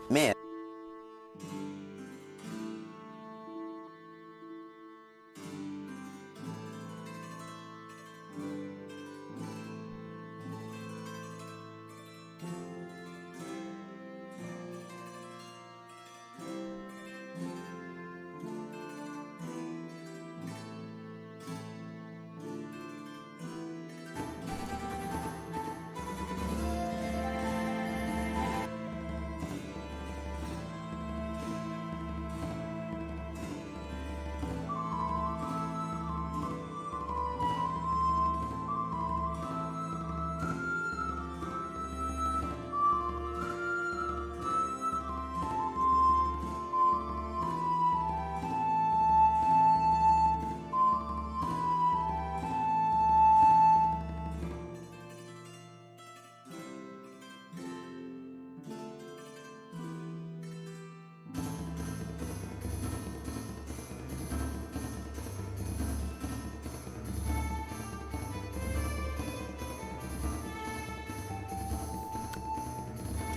Man.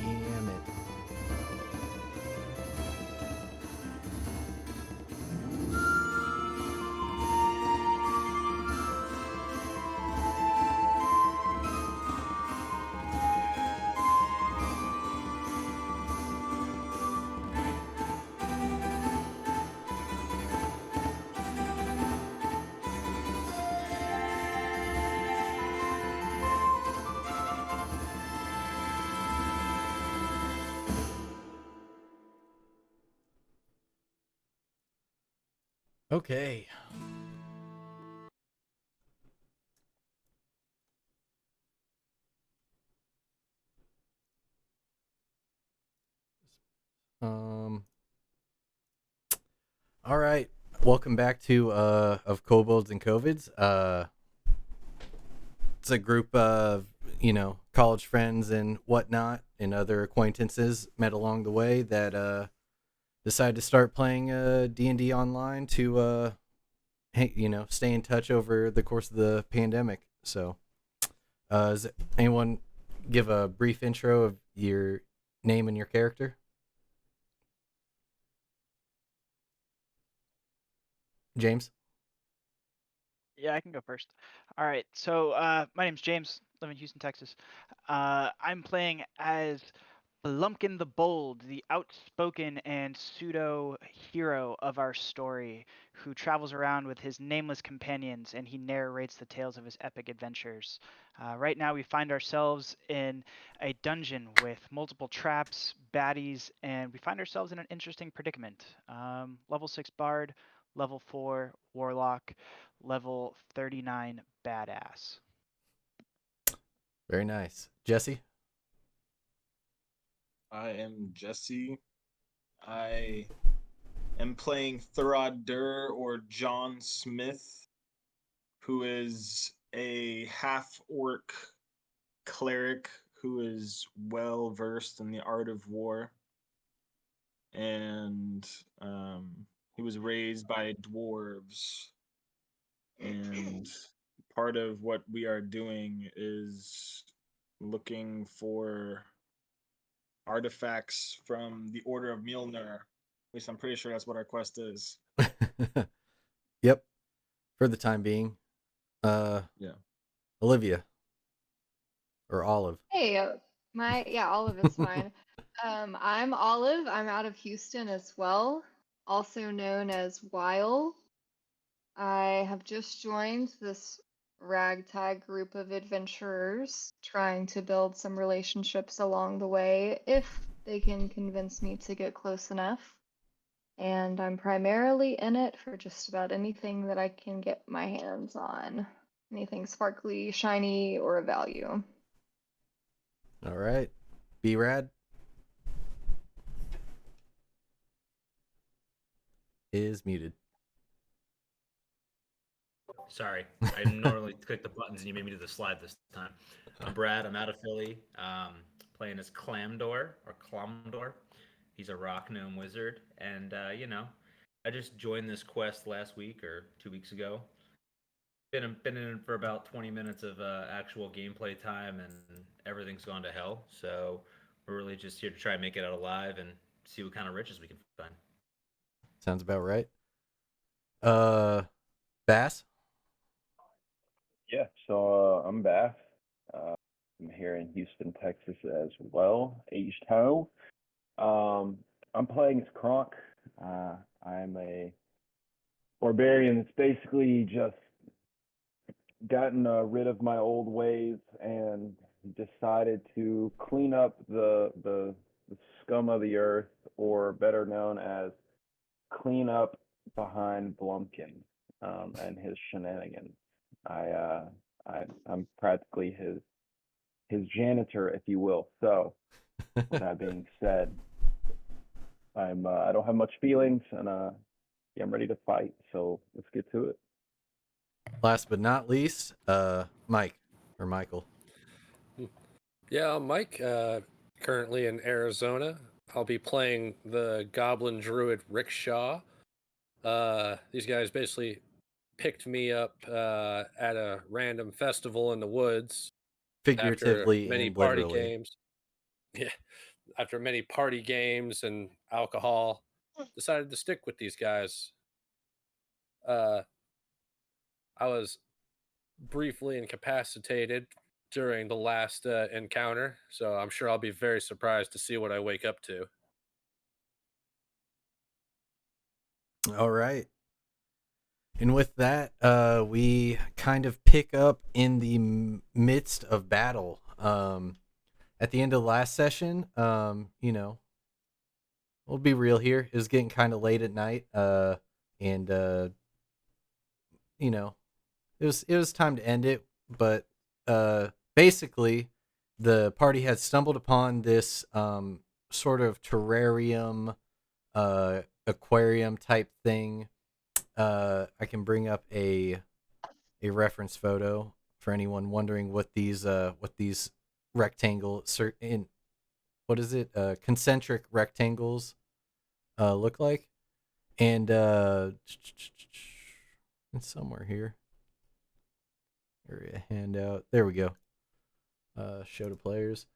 Damn it. Okay. Um. All right. Welcome back to of Kobolds and Kovids. It's a group of college friends and whatnot and other acquaintances met along the way that decided to start playing D&D online to stay in touch over the course of the pandemic. So, does anyone give a brief intro of your name and your character? James. Yeah, I can go first. All right. So, my name's James. Live in Houston, Texas. I'm playing as Lumpkin the Bold, the outspoken and pseudo hero of our story, who travels around with his nameless companions and he narrates the tales of his epic adventures. Right now, we find ourselves in a dungeon with multiple traps, baddies, and we find ourselves in an interesting predicament. Level 6 Bard, level 4 Warlock, level 39 Badass. Very nice. Jesse. I am Jesse. I am playing Thurod Dur or John Smith, who is a half orc cleric who is well versed in the art of war. And he was raised by dwarves. And part of what we are doing is looking for artifacts from the Order of Mjolnir. At least I'm pretty sure that's what our quest is. Yep. For the time being. Uh, Yeah. Olivia or Olive. Hey, Olive is fine. I'm Olive. I'm out of Houston as well, also known as Weil. I have just joined this ragtag group of adventurers, trying to build some relationships along the way, if they can convince me to get close enough. And I'm primarily in it for just about anything that I can get my hands on. Anything sparkly, shiny, or of value. All right. B Rad is muted. Sorry, I normally click the buttons and you made me do the slide this time. I'm Brad. I'm out of Philly. Playing as Clamdor or Clomdor. He's a rock gnome wizard, and I just joined this quest last week or 2 weeks ago. Been in it for about 20 minutes of actual gameplay time, and everything's gone to hell. So We're really just here to try and make it out alive and see what kind of riches we can find. Sounds about right. Bass. Yeah, so I'm Bass. I'm here in Houston, Texas as well, H-Town. I'm playing as Kronk. I'm a barbarian that's basically just gotten rid of my old ways and decided to clean up the scum of the earth, or better known as clean up behind Blumpkin and his shenanigans. I, uh, I'm practically his janitor, if you will. So, with that being said, I don't have much feelings, and yeah, I'm ready to fight. So let's get to it. Last but not least, Mike or Michael. Yeah, I'm Mike. Currently in Arizona. I'll be playing the Goblin Druid Rickshaw. These guys basically picked me up at a random festival in the woods after Figuratively many and party literally. games. Yeah, after many party games and alcohol, decided to stick with these guys. Uh, I was briefly incapacitated during the last encounter, so I'm sure I'll be very surprised to see what I wake up to. All right. And with that, we kind of pick up in the midst of battle. At the end of the last session, we'll be real here. It was getting kind of late at night, and you know, it was time to end it. But basically, the party had stumbled upon this sort of terrarium, aquarium type thing. I can bring up a reference photo for anyone wondering what these rectangle in what is it, concentric rectangles look like. And it's somewhere here. Area handout. There we go. Show to players.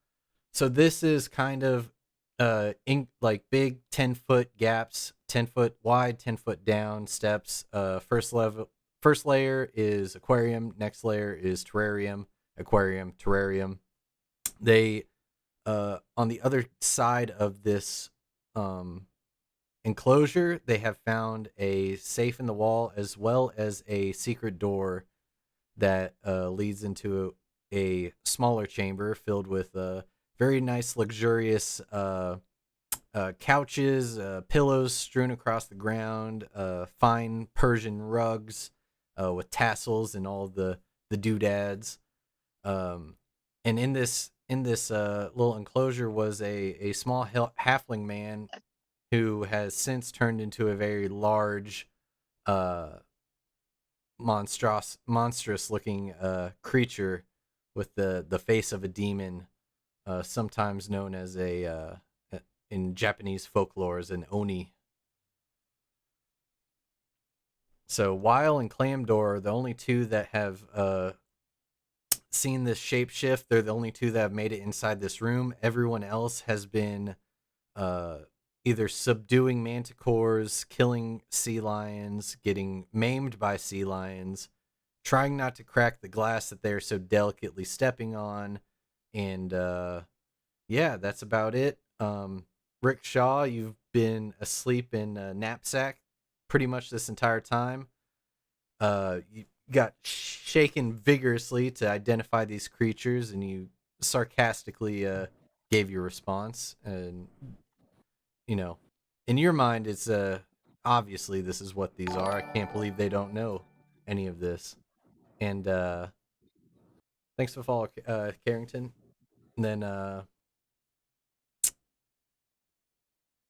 So this is kind of like big 10-foot gaps, 10-foot wide, 10-foot down steps. First layer is aquarium, next layer is terrarium, aquarium, terrarium. They on the other side of this enclosure, they have found a safe in the wall as well as a secret door that leads into a smaller chamber filled with very nice, luxurious couches, pillows strewn across the ground, fine Persian rugs with tassels and all the doodads. And in this little enclosure was a small halfling man who has since turned into a very large, monstrous looking creature with the face of a demon, sometimes known as in Japanese folklore as an oni. So Weil and Clamdor are the only two that have seen this shapeshift. They're the only two that have made it inside this room. Everyone else has been either subduing manticores, killing sea lions, getting maimed by sea lions, trying not to crack the glass that they're so delicately stepping on. And yeah, that's about it. Rick Shaw, you've been asleep in a knapsack pretty much this entire time. You got shaken vigorously to identify these creatures, and you sarcastically gave your response. And in your mind, it's obviously this is what these are. I can't believe they don't know any of this. And thanks for follow, Carrington. And then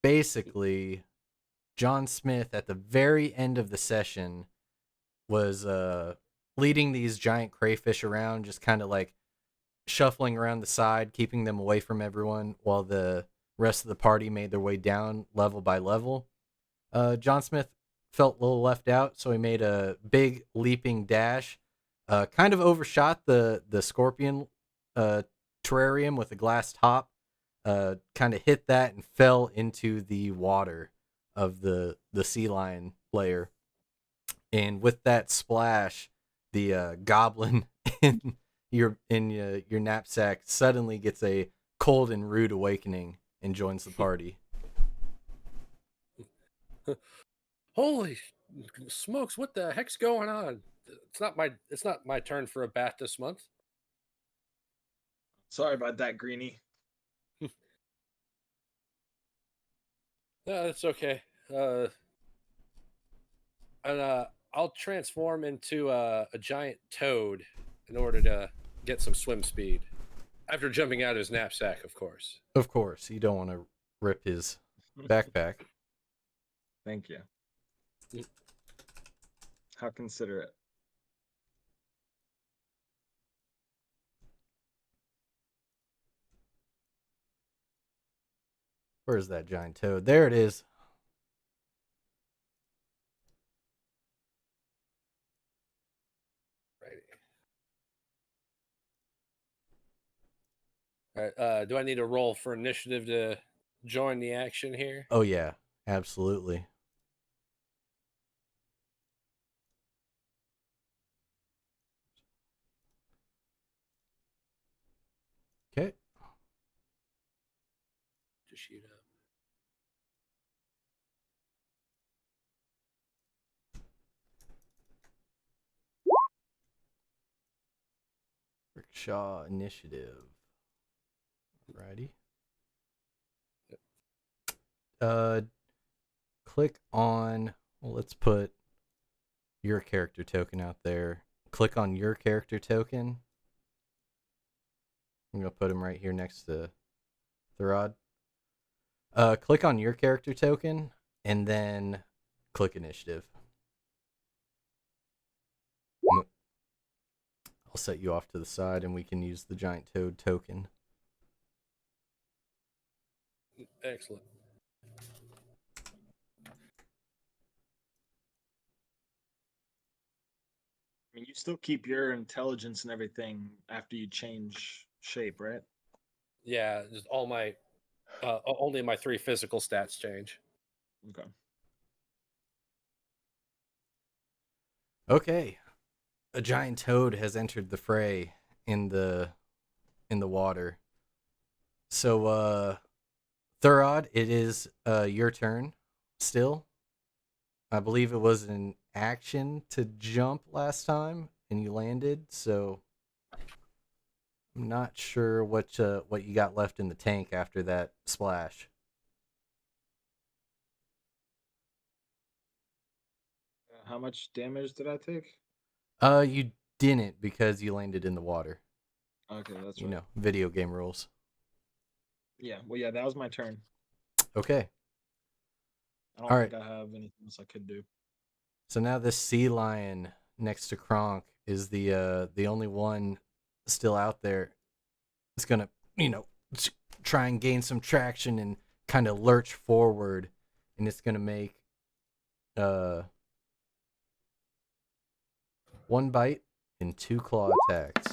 basically, John Smith at the very end of the session was leading these giant crayfish around, just kind of like shuffling around the side, keeping them away from everyone, while the rest of the party made their way down level by level. John Smith felt a little left out, so he made a big leaping dash, kind of overshot the scorpion terrarium with a glass top, kind of hit that and fell into the water of the sea lion layer. And with that splash, the goblin in your knapsack suddenly gets a cold and rude awakening and joins the party. Holy smokes! What the heck's going on? It's not my turn for a bat this month. Sorry about that, Greenie. No, it's okay. And I'll transform into a giant toad in order to get some swim speed. After jumping out of his knapsack, of course. Of course, you don't want to rip his backpack. Thank you. How considerate. Where's that giant toad? There it is. All right. Do I need to roll for initiative to join the action here? Oh yeah, absolutely. Okay. Just shoot up. Rickshaw initiative. Righty. Click on. Well, let's put your character token out there. Click on your character token. I'm gonna put him right here next to Tharad. Click on your character token and then click initiative. I'll set you off to the side and we can use the giant toad token. Excellent. I mean, you still keep your intelligence and everything after you change shape, right? Yeah, just all my only my 3 physical stats change. Okay. Okay. A giant toad has entered the fray in the water. So Thurod, it is your turn still. I believe it was an action to jump last time and you landed, so I'm not sure what you got left in the tank after that splash. How much damage did I take? You didn't because you landed in the water. Okay, that's You right. know, video game rules. Yeah, well, yeah, that was my turn. Okay. I don't All think right. I have anything else I could do. So now this sea lion next to Kronk is the only one still out there. It's gonna, try and gain some traction and kind of lurch forward, and it's gonna make one bite and 2 claw attacks.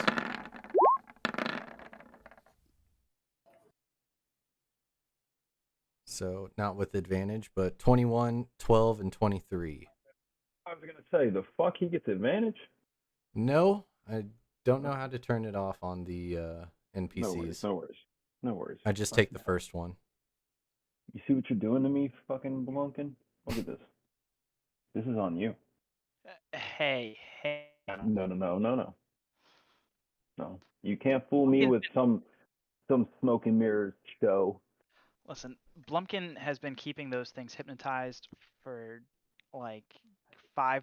So not with advantage, but 21, 12, and 23. I was gonna say, the fuck he gets advantage? No, I don't know how to turn it off on the NPCs. No worries, no worries. No worries. I just Fuck take the no. first one. You see what you're doing to me, fucking Blunkin? Look at this. This is on you. Hey. No. No. You can't fool me Blumpkin- with some smoke and mirrors show. Listen, Blumpkin has been keeping those things hypnotized for like 4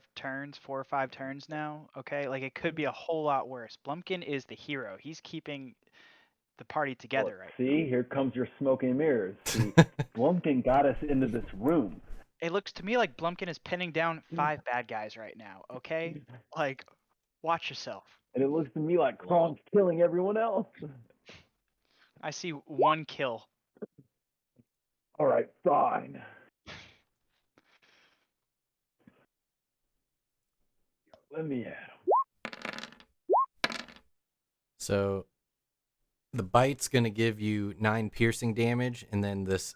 or 5 turns now. Okay, like it could be a whole lot worse. Blumpkin is the hero. He's keeping the party together right now. See, here comes your smoke and mirrors. See, Blunkin got us into this room. It looks to me like Blumpkin is pinning down 5 bad guys right now. Okay, like watch yourself. And it looks to me like Kronk's killing everyone else. I see 1 kill. All right, fine. Let me at him. So the bite's gonna give you 9 piercing damage, and then this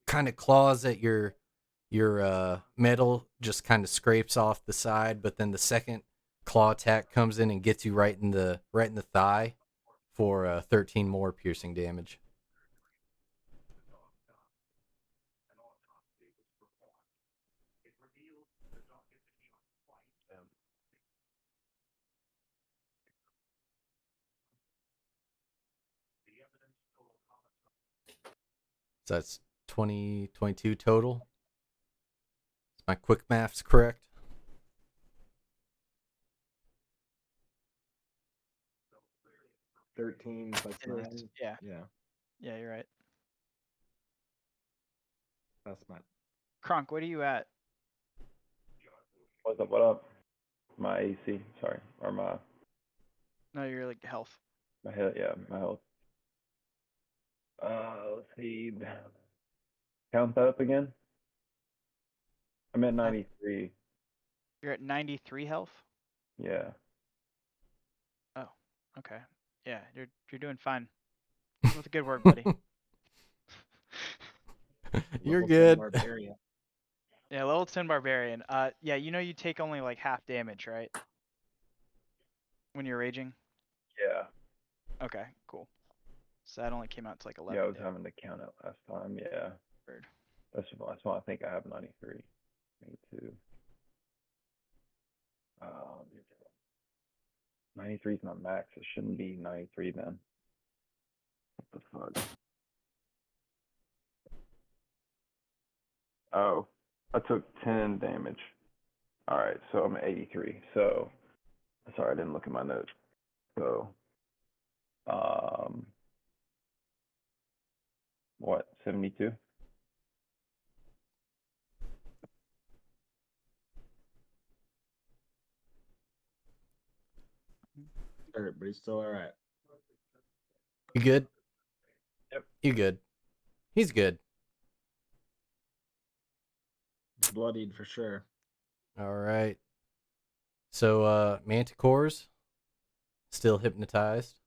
kind of claws at your metal, just kind of scrapes off the side, but then the second claw attack comes in and gets you right in the thigh for 13 more piercing damage. So that's 20, 22 total. Is my quick math's correct? $13 plus It is. 9. Yeah. Yeah, Yeah, you're right. that's my. Kronk, what are you at? What's up? What up? My AC, sorry, or my No, you're like health. health. Yeah, my health. Let's see. Count that up again. I'm at 93. You're at 93 health. Yeah. Oh, okay. Yeah, you're doing fine. Keep up the good work, buddy. You're level 10 good. Barbarian. Yeah, level 10 barbarian. Yeah, you take only like half damage, right? When you're raging. Yeah. Okay, cool. So that only came out to like 11. Yeah, I was damage. having to count it last time. Yeah. Weird. That's why I think I have 93. 92. 93 is my max. It shouldn't be 93 then. What the fuck? Oh, I took 10 damage. Alright, so I'm at 83. So, sorry, I didn't look at my notes. So, what, 72? Hurt, but he's still alright. You good? Yep. You good? He's good. Bloodied for sure. All right. So Manticores still hypnotized.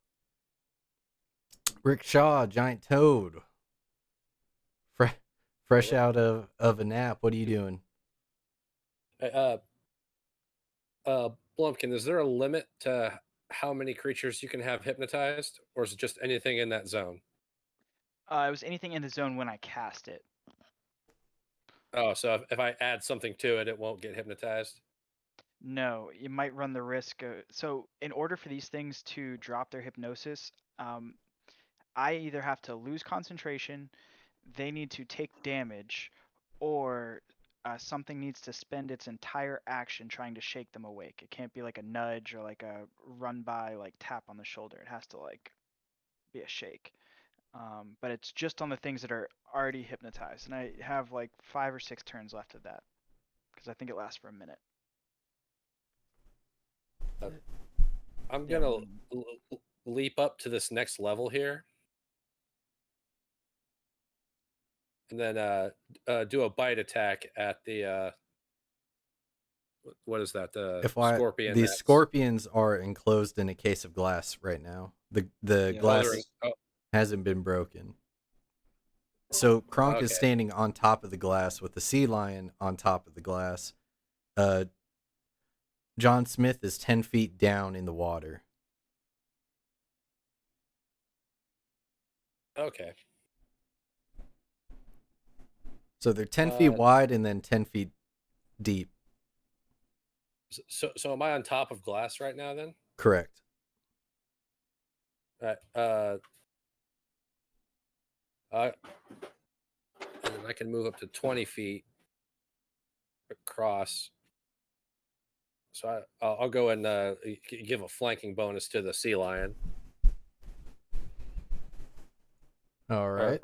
Rick Shaw, giant toad. Fresh out of a nap. What are you doing? Blumpkin, is there a limit to how many creatures you can have hypnotized, or is it just anything in that zone? It was anything in the zone when I cast it. Oh, so if I add something to it, it won't get hypnotized? No, you might run the risk. So, in order for these things to drop their hypnosis, I either have to lose concentration, they need to take damage, or something needs to spend its entire action trying to shake them awake. It can't be like a nudge or like a run by, like tap on the shoulder. It has to like be a shake. But it's just on the things that are already hypnotized, and I have like 5 or 6 turns left of that because I think it lasts for a minute. I'm Yeah, gonna leap up to this next level here, and then do a bite attack at the what is that? The scorpion. These scorpions are enclosed in a case of glass right now. The Yeah, glass hasn't been broken. So Kronk is standing on top of the glass with the sea lion on top of the glass. John Smith is 10 feet down in the water. Okay. So they're 10 feet wide and then 10 feet deep. So am I on top of glass right now then? Correct. All right. And then I can move up to 20 feet across. So I'll go and give a flanking bonus to the sea lion. All right.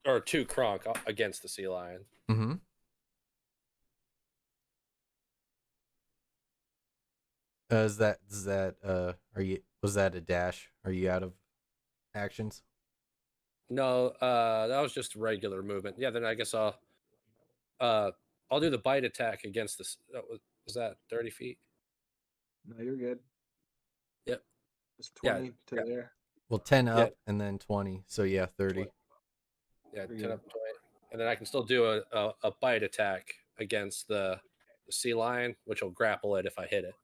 Or 2 Kronk against the sea lion. Mm-hmm. Was that a dash? Are you out of actions? No, that was just regular movement. Yeah, then I guess I'll do the bite attack against this. Was that 30 feet? No, you're good. Yep. It's 20 to there. Well, 10 Yeah. up and then 20. So yeah, 30. Yeah, Pretty 10 good. up 20. And then I can still do a bite attack against the sea lion, which will grapple it if I hit it.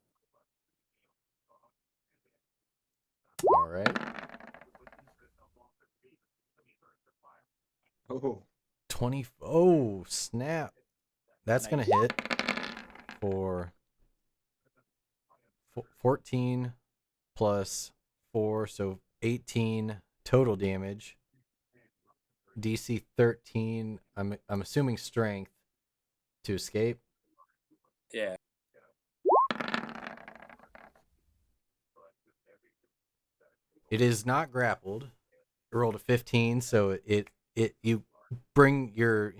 All right. Oh, 20. Oh, snap. That's going Nice. to hit for 14 plus 4, so 18 total damage. DC 13. I'm assuming strength to escape. Yeah. It is not grappled. It rolled a 15, so it you bring your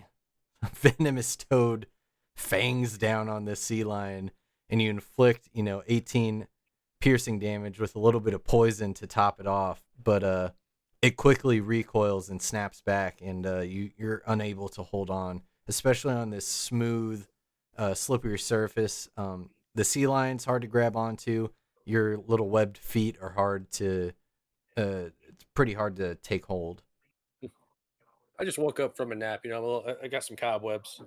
venomous toad fangs down on this sea lion and you inflict, 18 piercing damage with a little bit of poison to top it off, but it quickly recoils and snaps back, and you're unable to hold on, especially on this smooth, slippery surface. The sea lion's hard to grab onto. Your little webbed feet are hard to. It's pretty hard to take hold. I just woke up from a nap. I got some cobwebs.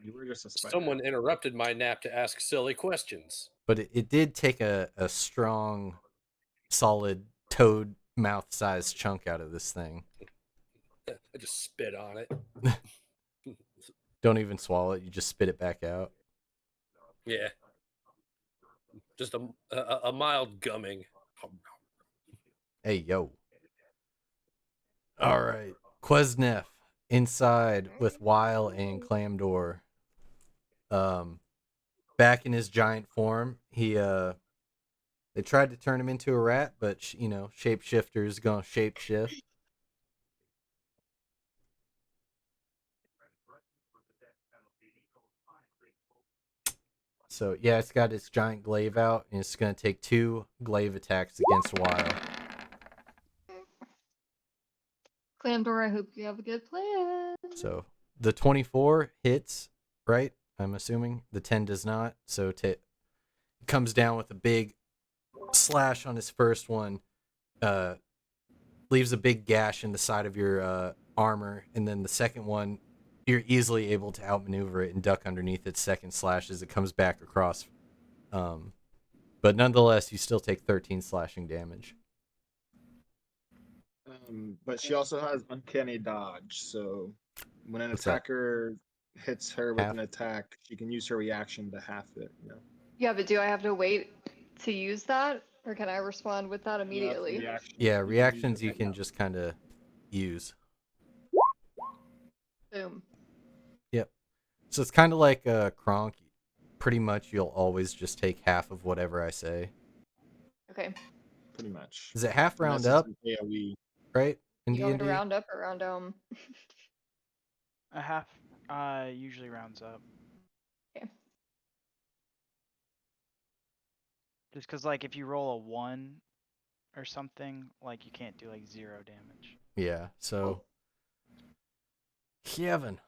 you were just a spider. Someone interrupted my nap to ask silly questions. But it did take a strong, solid toad mouth sized chunk out of this thing. I just spit on it. Don't even swallow it, you just spit it back out. Yeah. Just a mild gumming. Hey, yo. All right. Quesnef inside with Weil and Clamdor. Back in his giant form, they tried to turn him into a rat, but shapeshifter's gonna shapeshift. So yeah, it's got its giant glaive out, and it's gonna take 2 glaive attacks against Weil. Clamdor, I hope you have a good plan. So the 24 hits, right? I'm assuming the 10 does not. So it comes down with a big slash on his first one, leaves a big gash in the side of your armor, and then the second one, you're easily able to outmaneuver it and duck underneath its second slash as it comes back across. But nonetheless, you still take 13 slashing damage. But she also has uncanny dodge, so when an What's that? attacker hits her with Half? an attack, she can use her reaction to half it. Yeah, but do I have to wait to use that, or can I respond with that No, that's a immediately? reaction. Yeah, You can use reactions it you right can now. just kind of use. Boom. Yep. So it's kind of like Kronk. Pretty much, you'll always just take half of whatever I say. Okay. Pretty much. Is it half round Unless it's up, an AoE. right? In You want me to D&D? round up or round down? A half usually rounds up. Okay. Just because, like, if you roll a 1 or something, like, you can't do, like, 0 damage. Yeah. So Kevin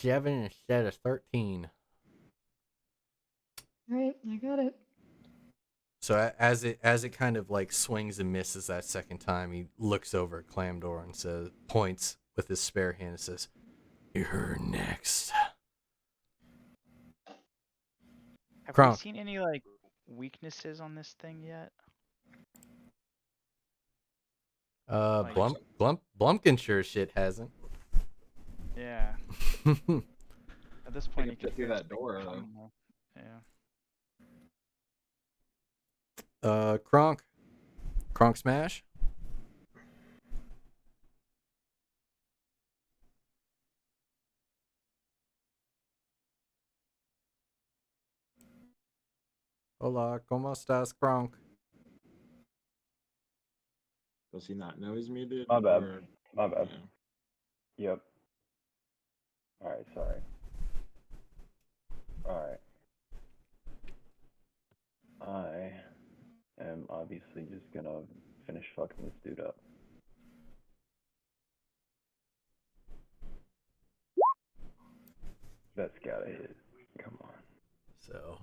instead of 13. All right, I got it. So as it kind of like swings and misses that second time, he looks over at Clamdor and points with his spare hand and says, "You're next." Have Kronk. we seen any, like, weaknesses on this thing yet? Like- Blumpkin sure as shit hasn't. Yeah. At this point, can you can fit through hear that something door, coming, though. Yeah. Kronk smash. Hola, ¿cómo estás, Kronk? Does he not know he's muted? My bad. or- My bad. Yeah. Yep. Alright, sorry. Alright. I am obviously just gonna finish fucking this dude up. That's gotta hit. Come on. So,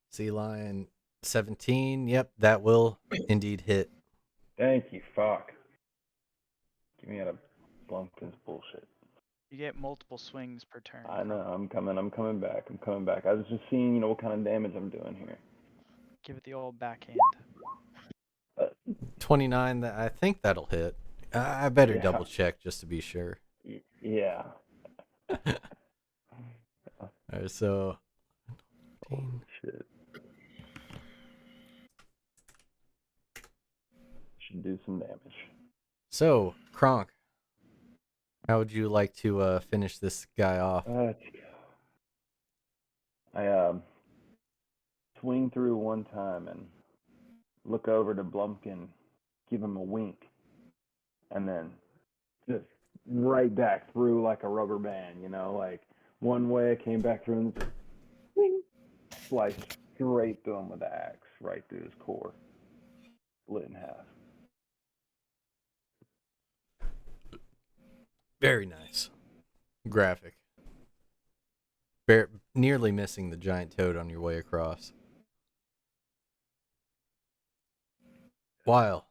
Sea Lion 17. Yep, that will indeed hit. Thank you, fuck. Get me out of Blumpkin's bullshit. You get multiple swings per turn. I know, I'm coming back. I was just seeing, what kind of damage I'm doing here. Give it the old backhand. 29. That I think that'll hit. I better Yeah. double check just to be sure. Yeah. All right, so Holy shit. Should do some damage. So, Kronk, how would you like to finish this guy off? Let's go. I swing through one time and look over to Blumpkin, give him a wink, and then just right back through like a rubber band, like one way I came back through and just sliced straight through him with the axe, right through his core, split in half. Very nice. Graphic. Nearly missing the giant toad on your way across. Weil.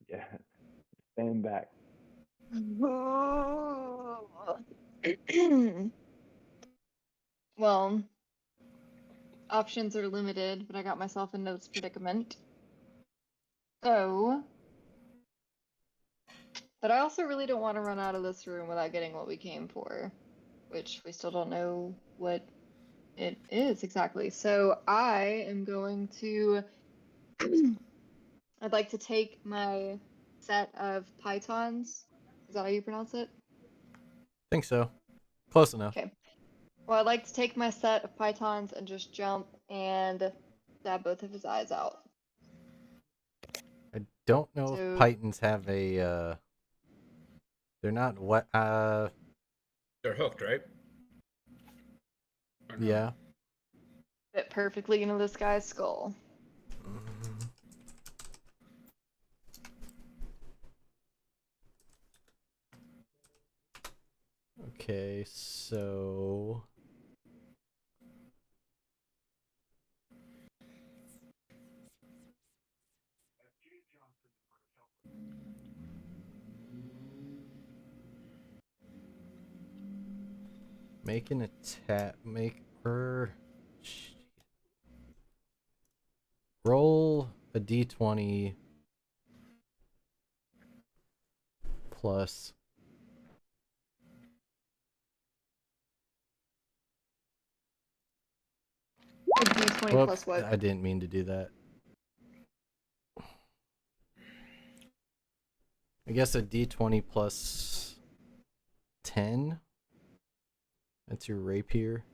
Yeah, stand back. Well, options are limited, but I got myself in this predicament. So, but I also really don't want to run out of this room without getting what we came for, which we still don't know what it is exactly. So I am going to, I'd like to take my set of pythons. Is that how you pronounce it? Think so. Close enough. Okay. Well, I'd like to take my set of pythons and just jump and stab both of his eyes out. I don't know So- if pythons have a. They're not what. They're hooked, right? Or no? Yeah. Fit perfectly into this guy's skull. Okay, so. Make an attack. Roll a d20 plus. A d20 Whoops, plus what? I didn't mean to do that. I guess a d20 plus 10. That's your rapier.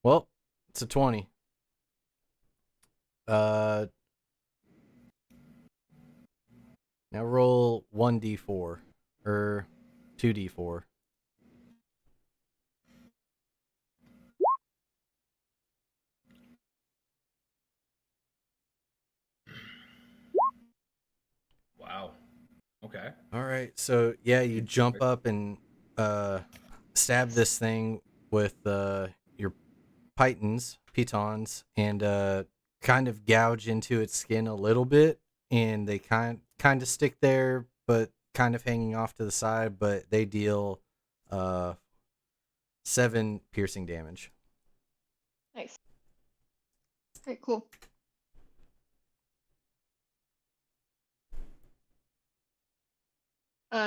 Well, it's a 20. Now roll 1d4 or 2d4. Wow. Okay. All right, so yeah, you jump up and stab this thing with your pitons, and kind of gouge into its skin a little bit, and they kind of stick there, but kind of hanging off to the side. But they deal 7 piercing damage. Nice. Alright, cool.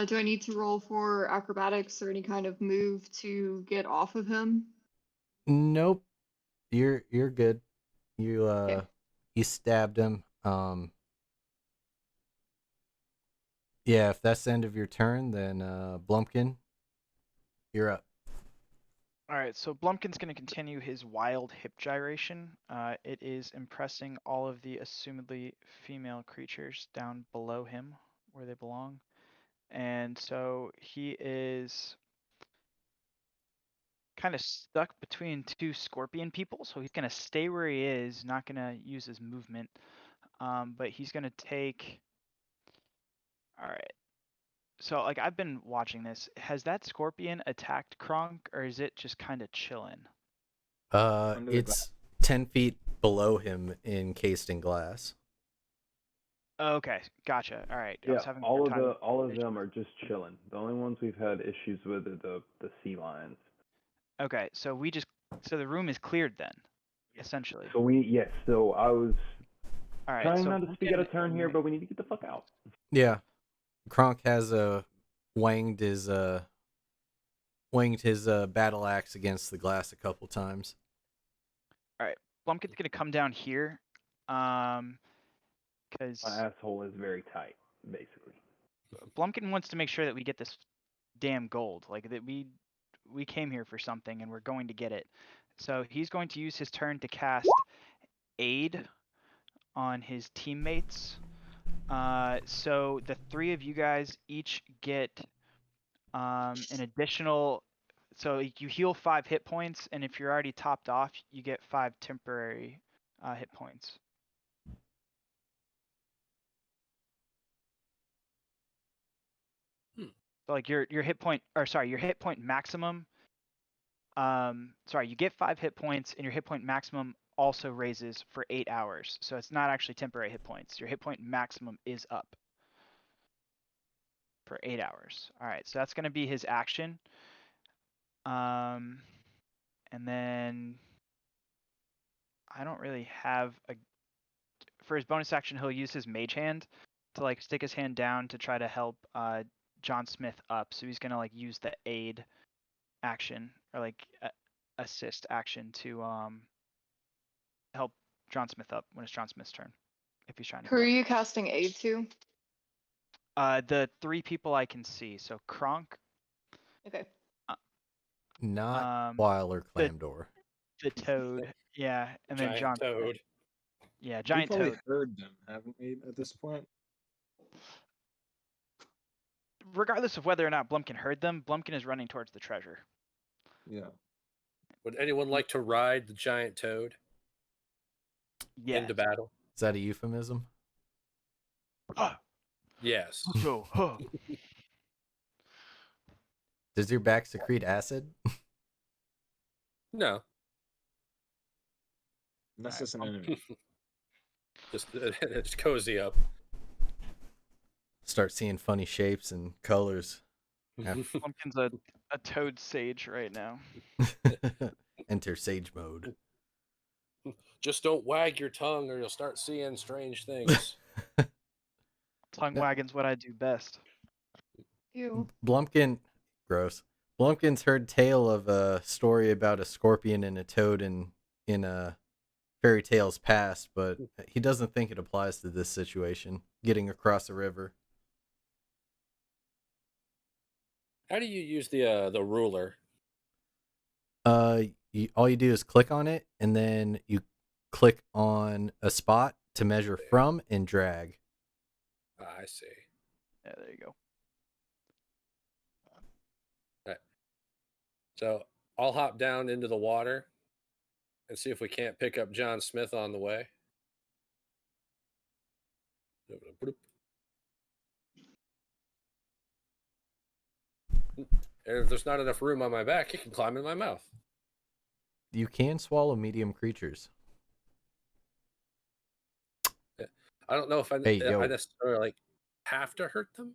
Do I need to roll for acrobatics or any kind of move to get off of him? Nope, you're good. You Okay. you stabbed him. Yeah, if that's the end of your turn, then Blumpkin, you're up. All right, so Blumpkin's going to continue his wild hip gyration. It is impressing all of the assumedly female creatures down below him where they belong. And so he is kind of stuck between two scorpion people. So he's going to stay where he is, not going to use his movement. But he's going to take. All right. So, like, I've been watching this. Has that scorpion attacked Kronk, or is it just kind of chilling? Under the It's 10 feet below him, encased in glass. Okay, gotcha. All right. I Yeah, was having a all hard of time. them are just chilling. The only ones we've had issues with are the sea lions. Okay, so the room is cleared then, essentially. So so I was All right. trying So not to speak out of turn here, but we need to get the fuck out. Yeah. Kronk has wanged his battle axe against the glass a couple times. all right. Blumpkin's gonna come down here, because My asshole is very tight, basically. Blumpkin wants to make sure that we get this damn gold. Like that we came here for something and we're going to get it. So he's going to use his turn to cast aid on his teammates. So the three of you guys each get an additional. So you heal 5 hit points, and if you're already topped off, you get 5 temporary hit points. So like your hit point, or sorry, your hit point maximum. Sorry, you get 5 hit points, and your hit point maximum also raises for 8 hours. So it's not actually temporary hit points. Your hit point maximum is up for 8 hours. All right, so that's going to be his action. And then I don't really have a. For his bonus action, he'll use his mage hand to like stick his hand down to try to help John Smith up. So he's gonna like use the aid action or like assist action to help John Smith up when it's John Smith's turn if he's trying to Who go are up. you casting aid to? The 3 people I can see. So Kronk, Okay. Not Weil or Clamdor. the Toad, yeah, and then Giant John Smith. toad. Yeah, We've Giant probably Toad. heard them, haven't we, at this point? Regardless of whether or not Blumpkin heard them, Blumpkin is running towards the treasure. Yeah. Would anyone like to ride the giant toad Yes. into battle? Is that a euphemism? Yes. Go, huh. Does your back secrete acid? No. Unless Alright, it's an enemy. Just cozy up. Start seeing funny shapes and colors. Blumpkin's a toad sage right now. Enter sage mode. Just don't wag your tongue or you'll start seeing strange things. Tongue wagging's what I do best. You. Blumpkin, gross. Blumpkin's heard tale of a story about a scorpion and a toad in a fairy tales past, but he doesn't think it applies to this situation. Getting across a river. How do you use the ruler? All you do is click on it, and then you click on a spot to measure from and drag. I see. Yeah, there you go. Right. So I'll hop down into the water and see if we can't pick up John Smith on the way. And if there's not enough room on my back, it can climb in my mouth. You can swallow medium creatures. I don't know if I necessarily like have to hurt them.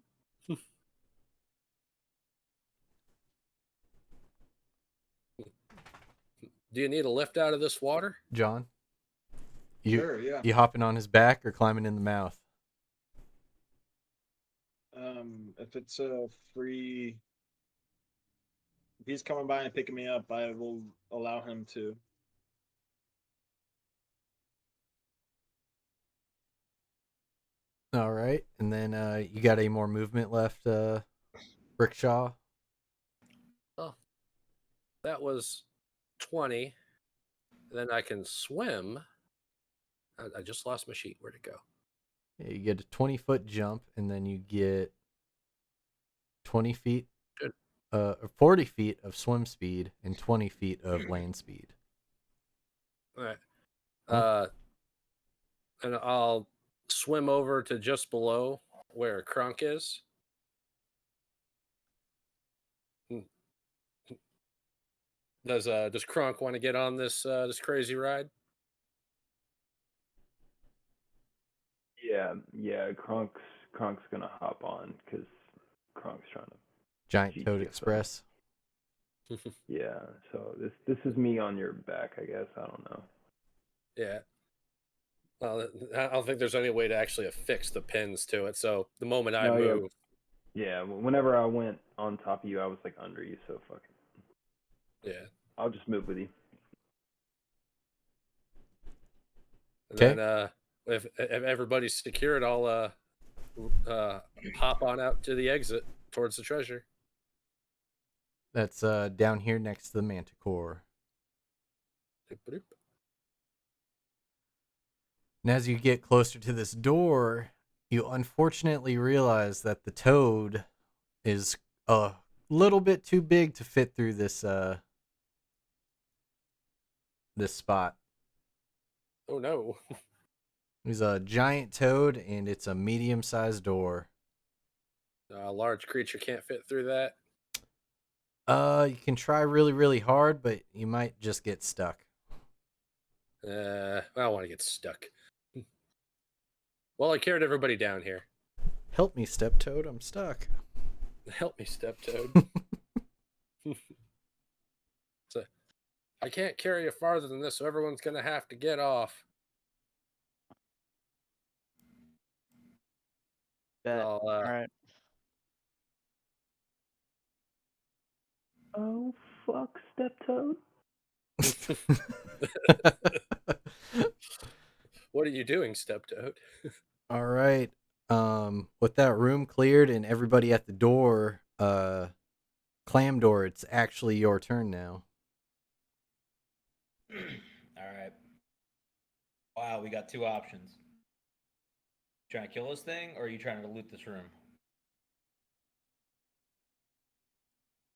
Do you need a lift out of this water? John? Sure, yeah. You hopping on his back or climbing in the mouth? If it's a free, if he's coming by and picking me up, I will allow him to. All right, and then you got any more movement left, Rickshaw? Oh, that was 20. Then I can swim. I just lost my sheet. Where'd it go? Yeah, you get a 20-foot jump, and then you get 20 feet, 40 feet of swim speed, and 20 feet of land speed. All right. And I'll swim over to just below where Kronk is. Does Kronk want to get on this crazy ride? Yeah. Kronk's gonna hop on because Kronk's trying to Giant Toad GTFO. Express. Yeah. So this is me on your back, I guess. I don't know. Yeah. Well, I don't think there's any way to actually affix the pins to it. So the moment I No, yeah. move, Yeah. Whenever I went on top of you, I was like under you. So fuck it. yeah. I'll just move with you. And Okay. then if everybody's secured, I'll hop on out to the exit towards the treasure. That's down here next to the Manticore. Doop-a-doop. And as you get closer to this door, you unfortunately realize that the toad is a little bit too big to fit through this this spot. Oh no. He's a giant toad, and it's a medium-sized door. A large creature can't fit through that. You can try really, really hard, but you might just get stuck. I don't want to get stuck. Well, I carried everybody down here. Help me, Step Toad. I'm stuck. Help me, Step Toad. So, I can't carry you farther than this, so everyone's gonna have to get off. Bet. I'll, All right. Oh fuck, Steptoad. What are you doing, Step Toad? All right. With that room cleared and everybody at the door, Clam Door, it's actually your turn now. All right. Wow, we got two options. Trying to kill this thing, or are you trying to loot this room?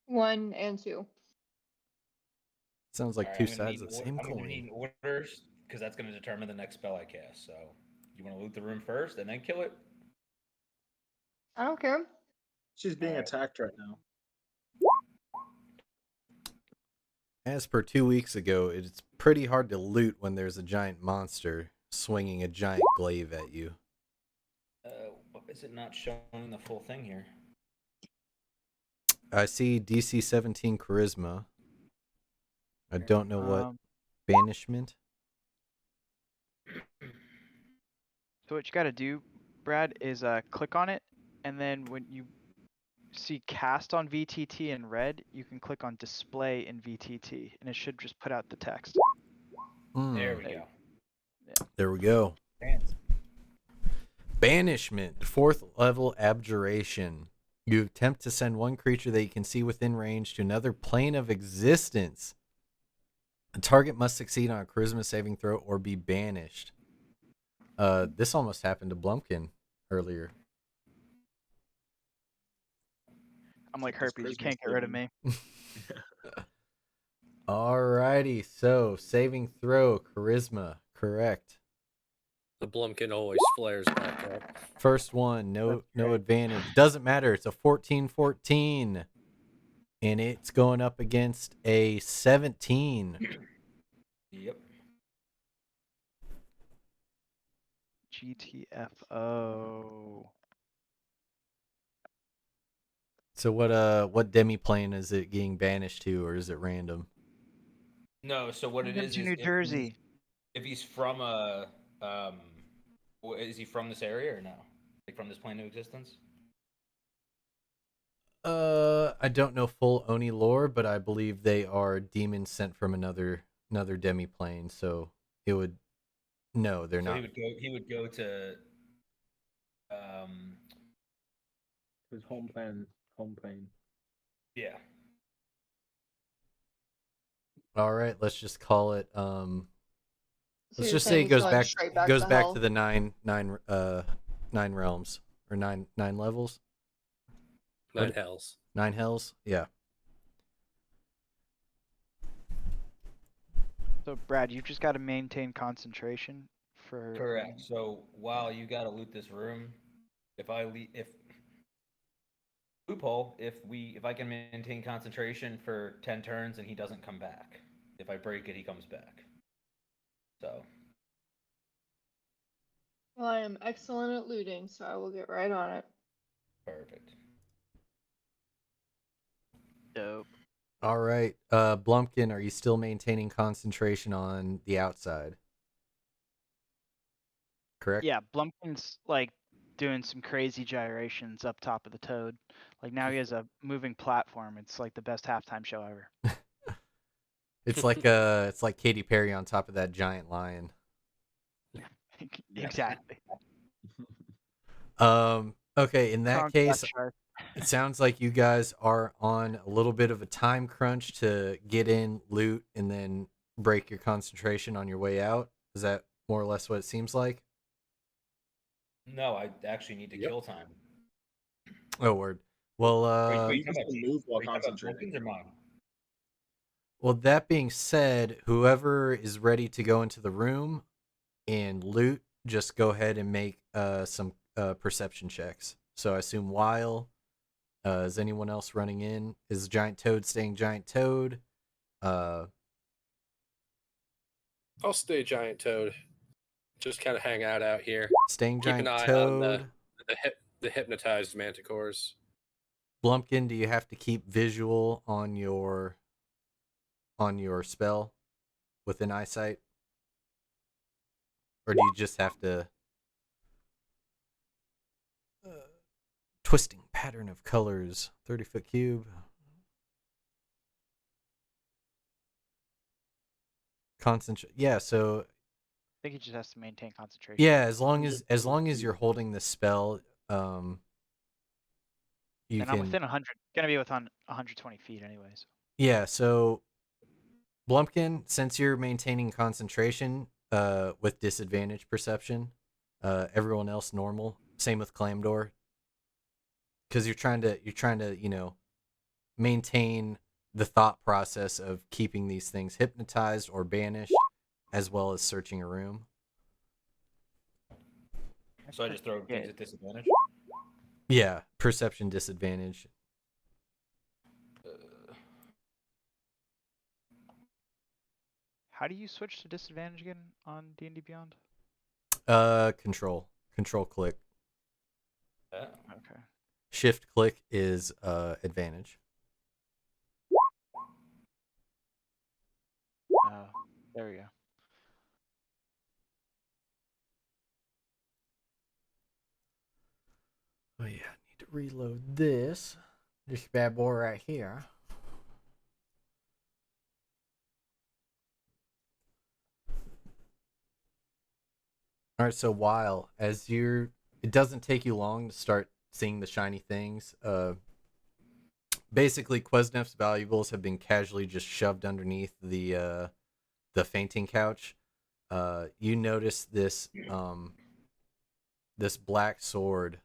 1 and 2. Sounds like All right, two I'm gonna sides of the same I'm gonna coin. need orders because that's gonna determine the next spell I cast. So, you want to loot the room first and then kill it? I don't care. She's being Alright. attacked right now. As per 2 weeks ago, it's pretty hard to loot when there's a giant monster swinging a giant glaive at you. What is it not showing the full thing here? I see DC 17 Charisma. I don't know what banishment. So what you got to do, Brad, is click on it, and then when you see cast on VTT in red, you can click on display in VTT, and it should just put out the text. There we There you go. There we go. Fancy. Banishment, 4th level abjuration. You attempt to send one creature that you can see within range to another plane of existence. The target must succeed on a charisma saving throw or be banished. This almost happened to Blumpkin earlier. I'm like Keep this herpes. You Christmas can't get rid of saving. me. Alrighty, so saving throw, charisma, correct. The Blumpkin always flares back up. First one, no That's great. advantage. Doesn't matter. It's a 14-14. And it's going up against a 17. Yep. GTFO. So what demi-plane is it getting banished to, or is it random? No, so what Send it him is to is New Jersey. if he's from is he from this area or no? Like from this plane of existence? I don't know full Oni lore, but I believe they are demons sent from another demi-plane, so it would... No, they're So not. he would go to um His home plane. yeah. All right, let's just call it So let's you're just say saying it he's goes going back straight back goes to back hell? to the nine realms, or nine levels. 9 hells. 9 hells? Yeah. So Brad, you've just got to maintain concentration for. Correct. So while you gotta loot this room, if loophole if I can maintain concentration for 10 turns and he doesn't come back. If I break it, he comes back. So Well, I am excellent at looting, so I will get right on it. perfect. Dope. All right. Blumpkin, are you still maintaining concentration on the outside? Correct? Yeah, Blumpkin's like doing some crazy gyrations up top of the toad. Like now he has a moving platform. It's like the best halftime show ever. It's like Katy Perry on top of that giant lion. Exactly. Okay, in that Kronk case, shark. it sounds like you guys are on a little bit of a time crunch to get in, loot, and then break your concentration on your way out. Is that more or less what it seems like? No, I actually need to Yep. kill time. Oh, word. Well, But Wait, you can still move while concentrating. Or mine? well, that being said, whoever is ready to go into the room and loot, just go ahead and make some perception checks. So I assume Weil, is anyone else running in? Is Giant Toad staying Giant Toad? I'll stay Giant Toad. Just kind of hang out here. Staying Keep an Giant eye Toad. on the hypnotized manticores. Blumpkin, do you have to keep visual on your spell within eyesight? Or do you just have to twisting pattern of colors, 30-foot cube? Concentrate. Yeah, so I think he just has to maintain concentration. yeah, as long as you're holding the spell, you And I'm can. within 100. Gonna be within 120 feet, anyways. Yeah, so Blumpkin, since you're maintaining concentration, with disadvantage perception, everyone else normal. Same with Clamdor, because you're trying to maintain the thought process of keeping these things hypnotized or banished, as well as searching a room. So I just throw Yeah. things at disadvantage. Yeah, perception disadvantage. How do you switch to disadvantage again on D&D Beyond? Control click. Okay. Shift click is advantage. There we go. Oh yeah, I need to reload this bad boy right here. All right, so while as it doesn't take you long to start seeing the shiny things. Basically, Quesnef's valuables have been casually just shoved underneath the fainting couch. You notice this this black sword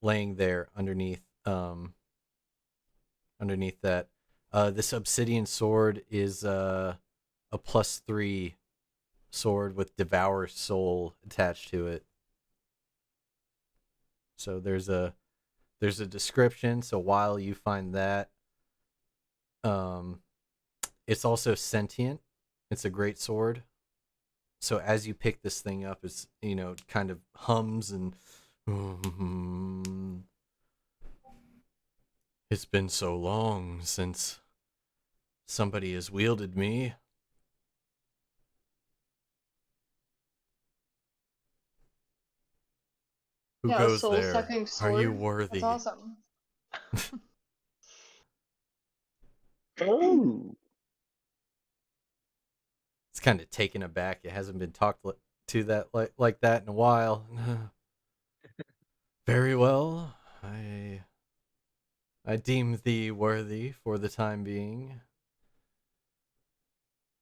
laying there underneath underneath that. This obsidian sword is a +3 sword with Devour Soul attached to it. So there's a description. So while you find that, it's also sentient. It's a great sword. So as you pick this thing up, it's kind of hums and it's been so long since somebody has wielded me. Who Yeah, goes there? soul-sucking Are you sword. worthy? That's awesome. Oh, It's kind of taken aback. It hasn't been talked to that like that in a while. Very well. I deem thee worthy for the time being.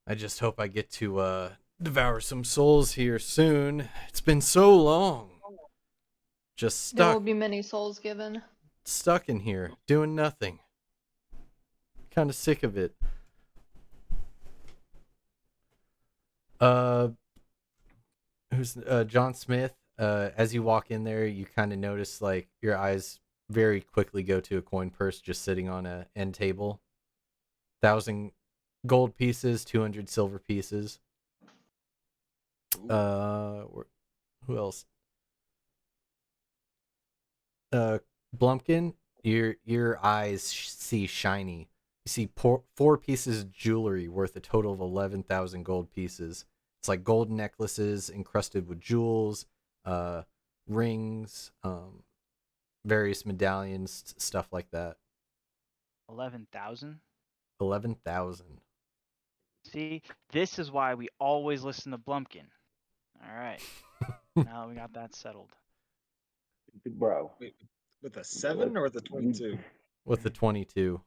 I just hope I get to devour some souls here soon. It's been so long. Just There will stuck be many souls given. in here doing nothing. Kind of sick of it. Who's John Smith? as you walk in there, you kind of notice like your eyes very quickly go to a coin purse just sitting on a end table. 1,000 gold pieces, 200 silver pieces. Who else? Blumpkin, your eyes see shiny. You see four pieces of jewelry worth a total of 11,000 gold pieces. It's like gold necklaces encrusted with jewels, rings, various medallions, stuff like that. 11,000. 11,000. See, this is why we always listen to Blumpkin. All right, now that we got that settled. Bro. Wait, with a 7 or with a 22? With the 22.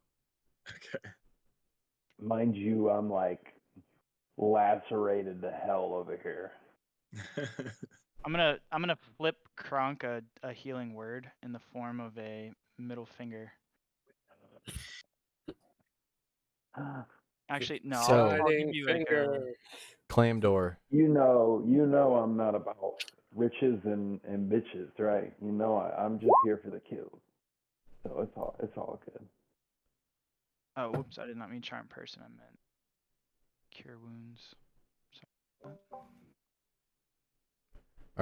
Okay. Mind you, I'm like lacerated to hell over here. I'm gonna flip Kronk a healing word in the form of a middle finger. Actually, no. So- I'll give you like a. Clam door. You know I'm not about riches and bitches, right? You know I'm just here for the kills. So it's all good. Oh, whoops! I did not mean charm person. I meant cure wounds. Sorry. All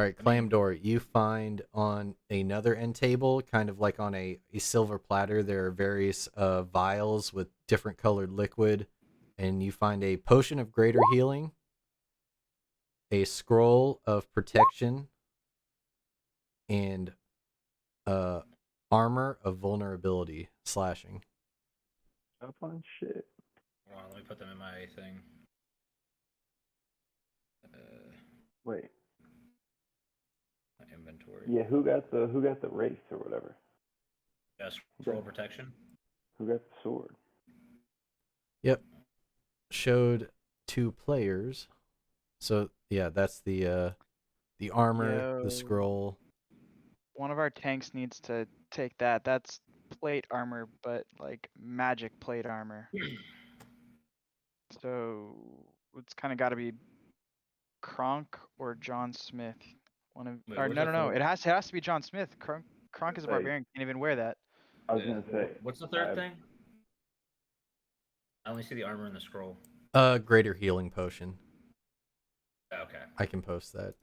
right, clam door. You find on another end table, kind of like on a silver platter, there are various vials with different colored liquid, and you find a potion of greater healing, a scroll of protection, and armor of vulnerability slashing. I fun shit. Hold on, let me put them in my thing. Wait. My inventory. Yeah, who got the race or whatever? Yes, scroll protection. Who got the sword? Yep. Showed 2 players. So yeah, that's the armor, the Yo. scroll. One of our tanks needs to take that. That's plate armor, but like magic plate armor. So it's kind of got to be Kronk or John Smith. One of Wait, or where's no the no no. third? It has to be John Smith. Kronk is a Wait. barbarian. Can't even wear that. I was gonna say. What's the third thing? I only see the armor and the scroll. Greater healing potion. Okay. I can post that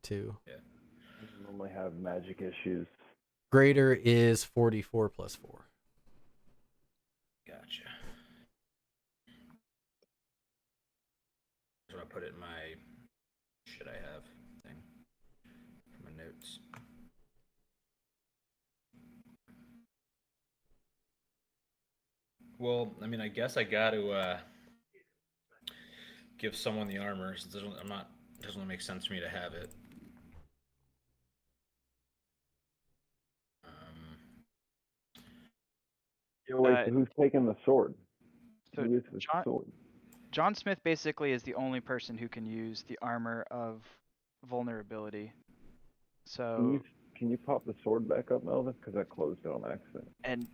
too. Yeah. I normally have magic issues. Greater is 44 plus 4. Gotcha. I'm gonna put it in my shit I have thing for my notes. Well, I mean, I guess I got to give someone the armor. Since it doesn't make sense for me to have it. Yo, wait, so who's taking the sword? So Who is the sword? John Smith basically is the only person who can use the armor of vulnerability. So Can you pop the sword back up, Melvin? Because I closed it on accident. and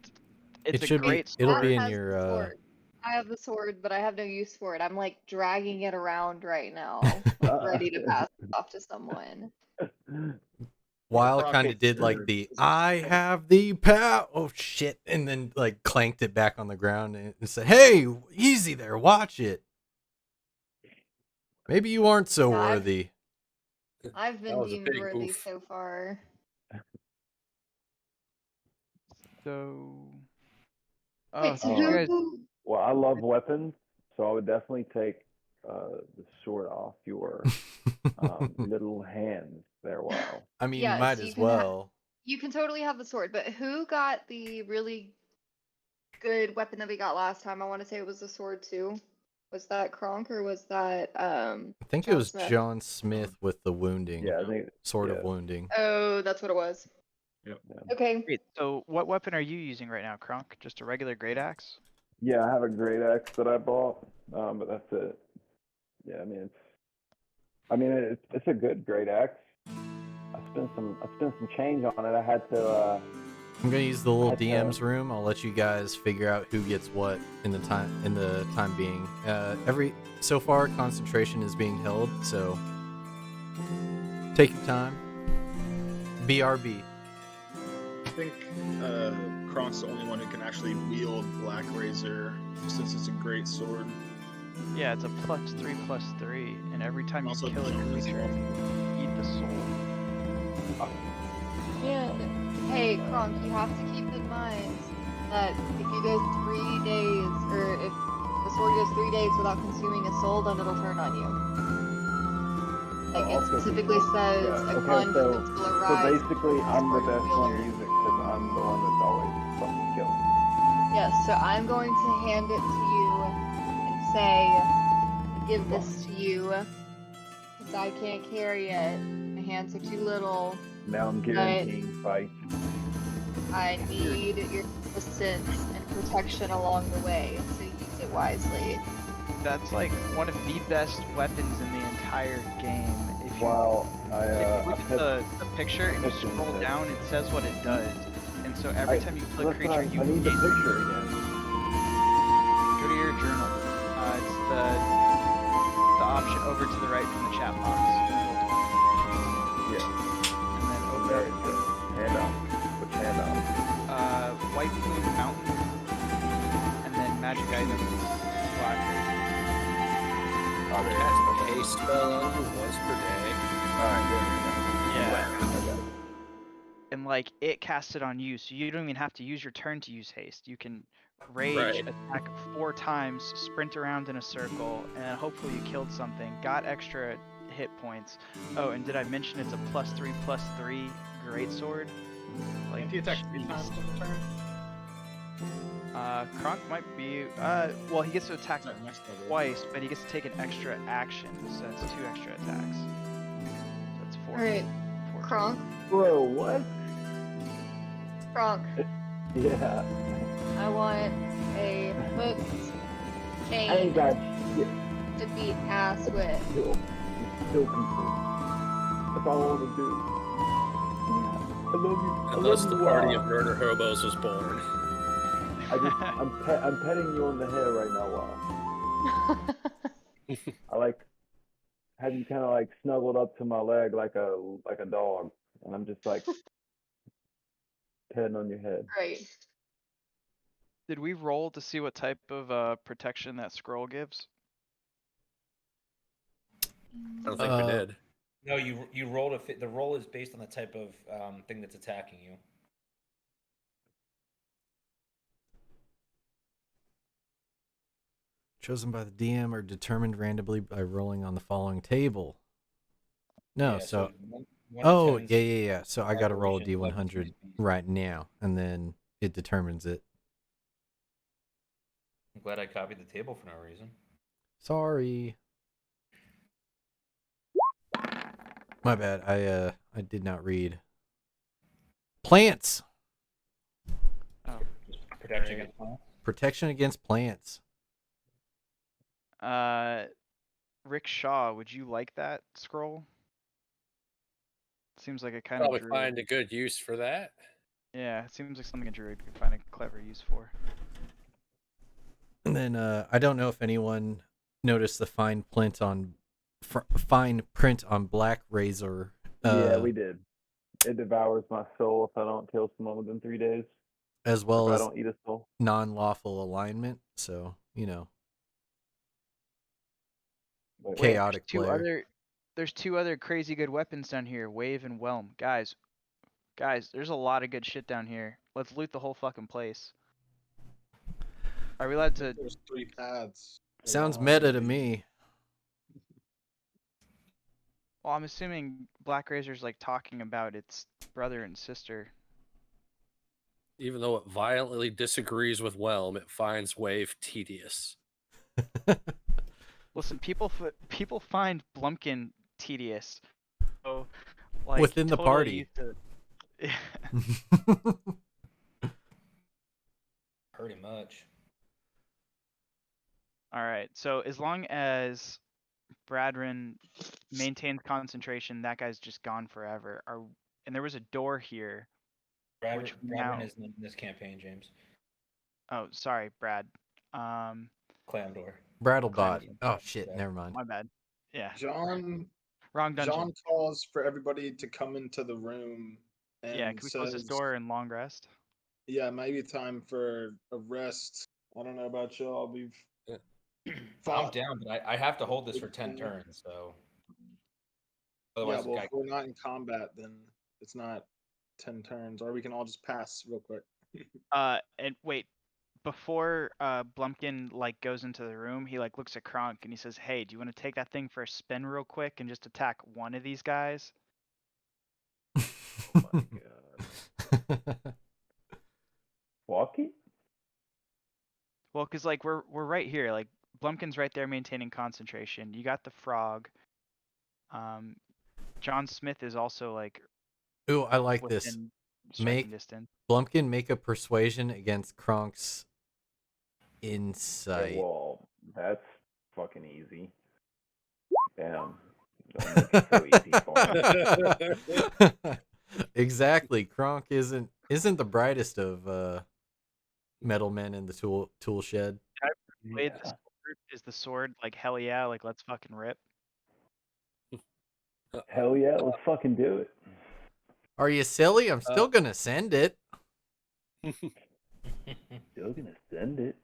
it's It a should be. great It'll sword. be in Has your. the sword. I have the sword, but I have no use for it. I'm like dragging it around right now, like ready to pass it off to someone. Weil Rocket kind of did like sword. the "I have the power." Oh shit! And then like clanked it back on the ground and said, "Hey, easy there. Watch it. Maybe you aren't so Yeah, worthy." I've been was a deemed big worthy oof. so far. So Wait, so did you guys? Well, I love weapons, so I would definitely take the sword off your little hands there, Wow. I mean, you Yes, might you as can well. You can totally have the sword, but who got the really good weapon that we got last time? I want to say it was the sword too. Was that Kronk or was that I think it John was Smith? John Smith with the wounding. Yeah, I think Sword yeah. of wounding. Oh, that's what it was. Yep. Okay. Wait, so what weapon are you using right now, Kronk? Just a regular great axe? Yeah, I have a great axe that I bought, but that's it. Yeah, I mean it's a good great axe. I spent some change on it. I had to. I'm gonna use the little That's, DM's room. I'll let you guys figure out who gets what in the time being. So far concentration is being held, so take your time. BRB. I think Kronk's the only one who can actually wield Black Razor, since it's a great sword. Yeah, it's a +3/+3, and every time you Also, kill a Joan as creature, well. you eat the soul. And hey, Kronk, you have to keep in mind that if you go 3 days, or if the sword goes 3 days without consuming a soul, then it'll turn on you. Like, it Also, specifically says yeah, a okay, punishment will so arise. basically, I'm the sword best one wielder. using because I'm the one that's always fucking killing. Yes, so I'm going to hand it to you and say, give this to you, because I can't carry it. My hands are too little. Now I'm guaranteeing fights. I need your assistance and protection along the way, so use it wisely. That's like one of the best weapons in the entire game. If you, While if you look I at the picture and you picture scroll it. down, it says what it does. And so every time you kill a listen, creature, I you need the gain. picture again. Go to your journal. It's the option over to the right from the chat box. Yeah, And then open there up it is. Hand up. Which hand up? White Plume Mountain, and then magic items. Black. Oh, there it is. Cast a haste spell on you once per day. Alright, there we go. Yeah. Okay. And like it casts it on you, so you don't even have to use your turn to use haste. You can rage, Right. attack 4 times, sprint around in a circle, and hopefully you killed something. Got extra hit points. Oh, and did I mention it's a +3/+3 greatsword? Like, If you attack 3 jeez. times on the turn, Kronk might be. Well, he gets to attack it's like next level. twice, but he gets to take an extra action, so that's 2 extra attacks. So that's 4. Alright, 14. Kronk, Bro, what? Kronk, Yeah. I want a hooked I ain't chain got shit. to beat ass with. Still people. That's all I want to do. Yeah. I love you. And thus the party of murder hobos was born. I'm petting you on the head right now, Wow. I like have you kind of like snuggled up to my leg like a dog, and I'm just like petting on your head. Great. Did we roll to see what type of protection that scroll gives? I don't think we did. No, you rolled a the roll is based on the type of thing that's attacking you. Chosen by the DM or determined randomly by rolling on the following table. No, Yeah, so one to oh 10's yeah. So I got to roll a operation, 11's D100 speed. right now, and then it determines it. I'm glad I copied the table for no reason. Sorry. My bad. I did not read. Plants. Oh. Protection against plants. Protection against plants. Rick Shaw, would you like that scroll? Seems like a kind Probably of druid. find a good use for that. Yeah, it seems like something a druid could find a clever use for. And then I don't know if anyone noticed the fine print on Black Razor. Yeah, we did. It devours my soul if I don't kill someone within 3 days. As well If as I don't eat a soul. non-lawful alignment. So But, chaotic player. There's 2 other crazy good weapons down here, Wave and Whelm. Guys, there's a lot of good shit down here. Let's loot the whole fucking place. Are we allowed to? There's 3 paths. Sounds along meta to the- me. Well, I'm assuming Black Razor's like talking about its brother and sister. Even though it violently disagrees with Whelm, it finds Wave tedious. Listen, people find Blumpkin tedious. So, like, Within the totally party. Pretty much. All right. So as long as Bradrin maintains concentration, that guy's just gone forever. And there was a door here. Which now- Bradrin isn't in this campaign, James. Oh, sorry, Brad. Clam door. Brattlebot. Clam. Oh shit, Yeah. never mind. My bad. Yeah. John Wrong dungeon. calls for everybody to come into the room and Yeah, can we close this says, door and long rest? "Yeah, maybe time for a rest. I don't know about y'all. We've Yeah. I'm fought. down, but I have to hold this for with 10 things. turns, so Yeah, otherwise, well, I if we're not in combat, then it's not 10 turns, or we can all just pass real quick." And wait, before Blumpkin like goes into the room, he like looks at Kronk and he says, "Hey, do you want to take that thing for a spin real quick and just attack one of these guys?" Oh my god. Walkie? Well, cause like we're right here. Like Blumpkin's right there maintaining concentration. You got the frog. Um, John Smith is also like Ooh, I like this. within striking Make distance. Blumpkin make a persuasion against Kronk's Okay, insight. well, that's fucking easy. Damn. Don't make it so easy for me. Exactly. Kronk isn't the brightest of metal men in the tool shed. Played the Yeah. sword. Is the sword like hell yeah? Like let's fucking rip. Hell yeah, let's fucking do it. Are you silly? I'm still gonna send it. Still gonna send it.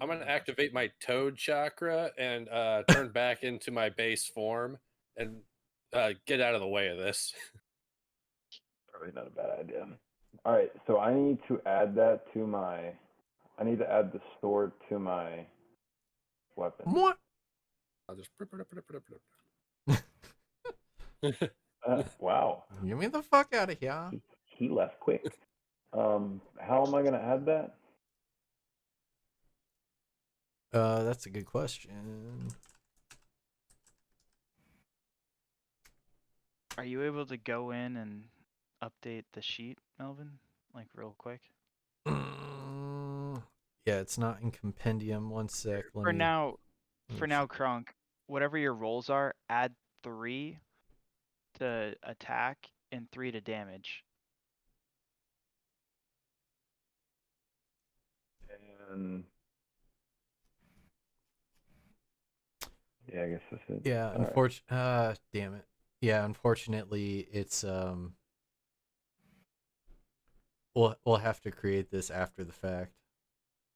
I'm gonna activate my toad chakra and turn back into my base form and get out of the way of this. Probably not a bad idea. All right, so I need to add that to my. I need to add the sword to my weapon. What? I'll just. Wow, Get me the fuck out of here. he left quick. How am I gonna add that? That's a good question. Are you able to go in and update the sheet, Melvin? Like real quick. Yeah, it's not in compendium. One sec. Let For me now, check. Kronk, whatever your rolls are, add 3 to attack and 3 to damage. And yeah, I guess that's it. Yeah, All right. damn it. Yeah, unfortunately, it's we'll have to create this after the fact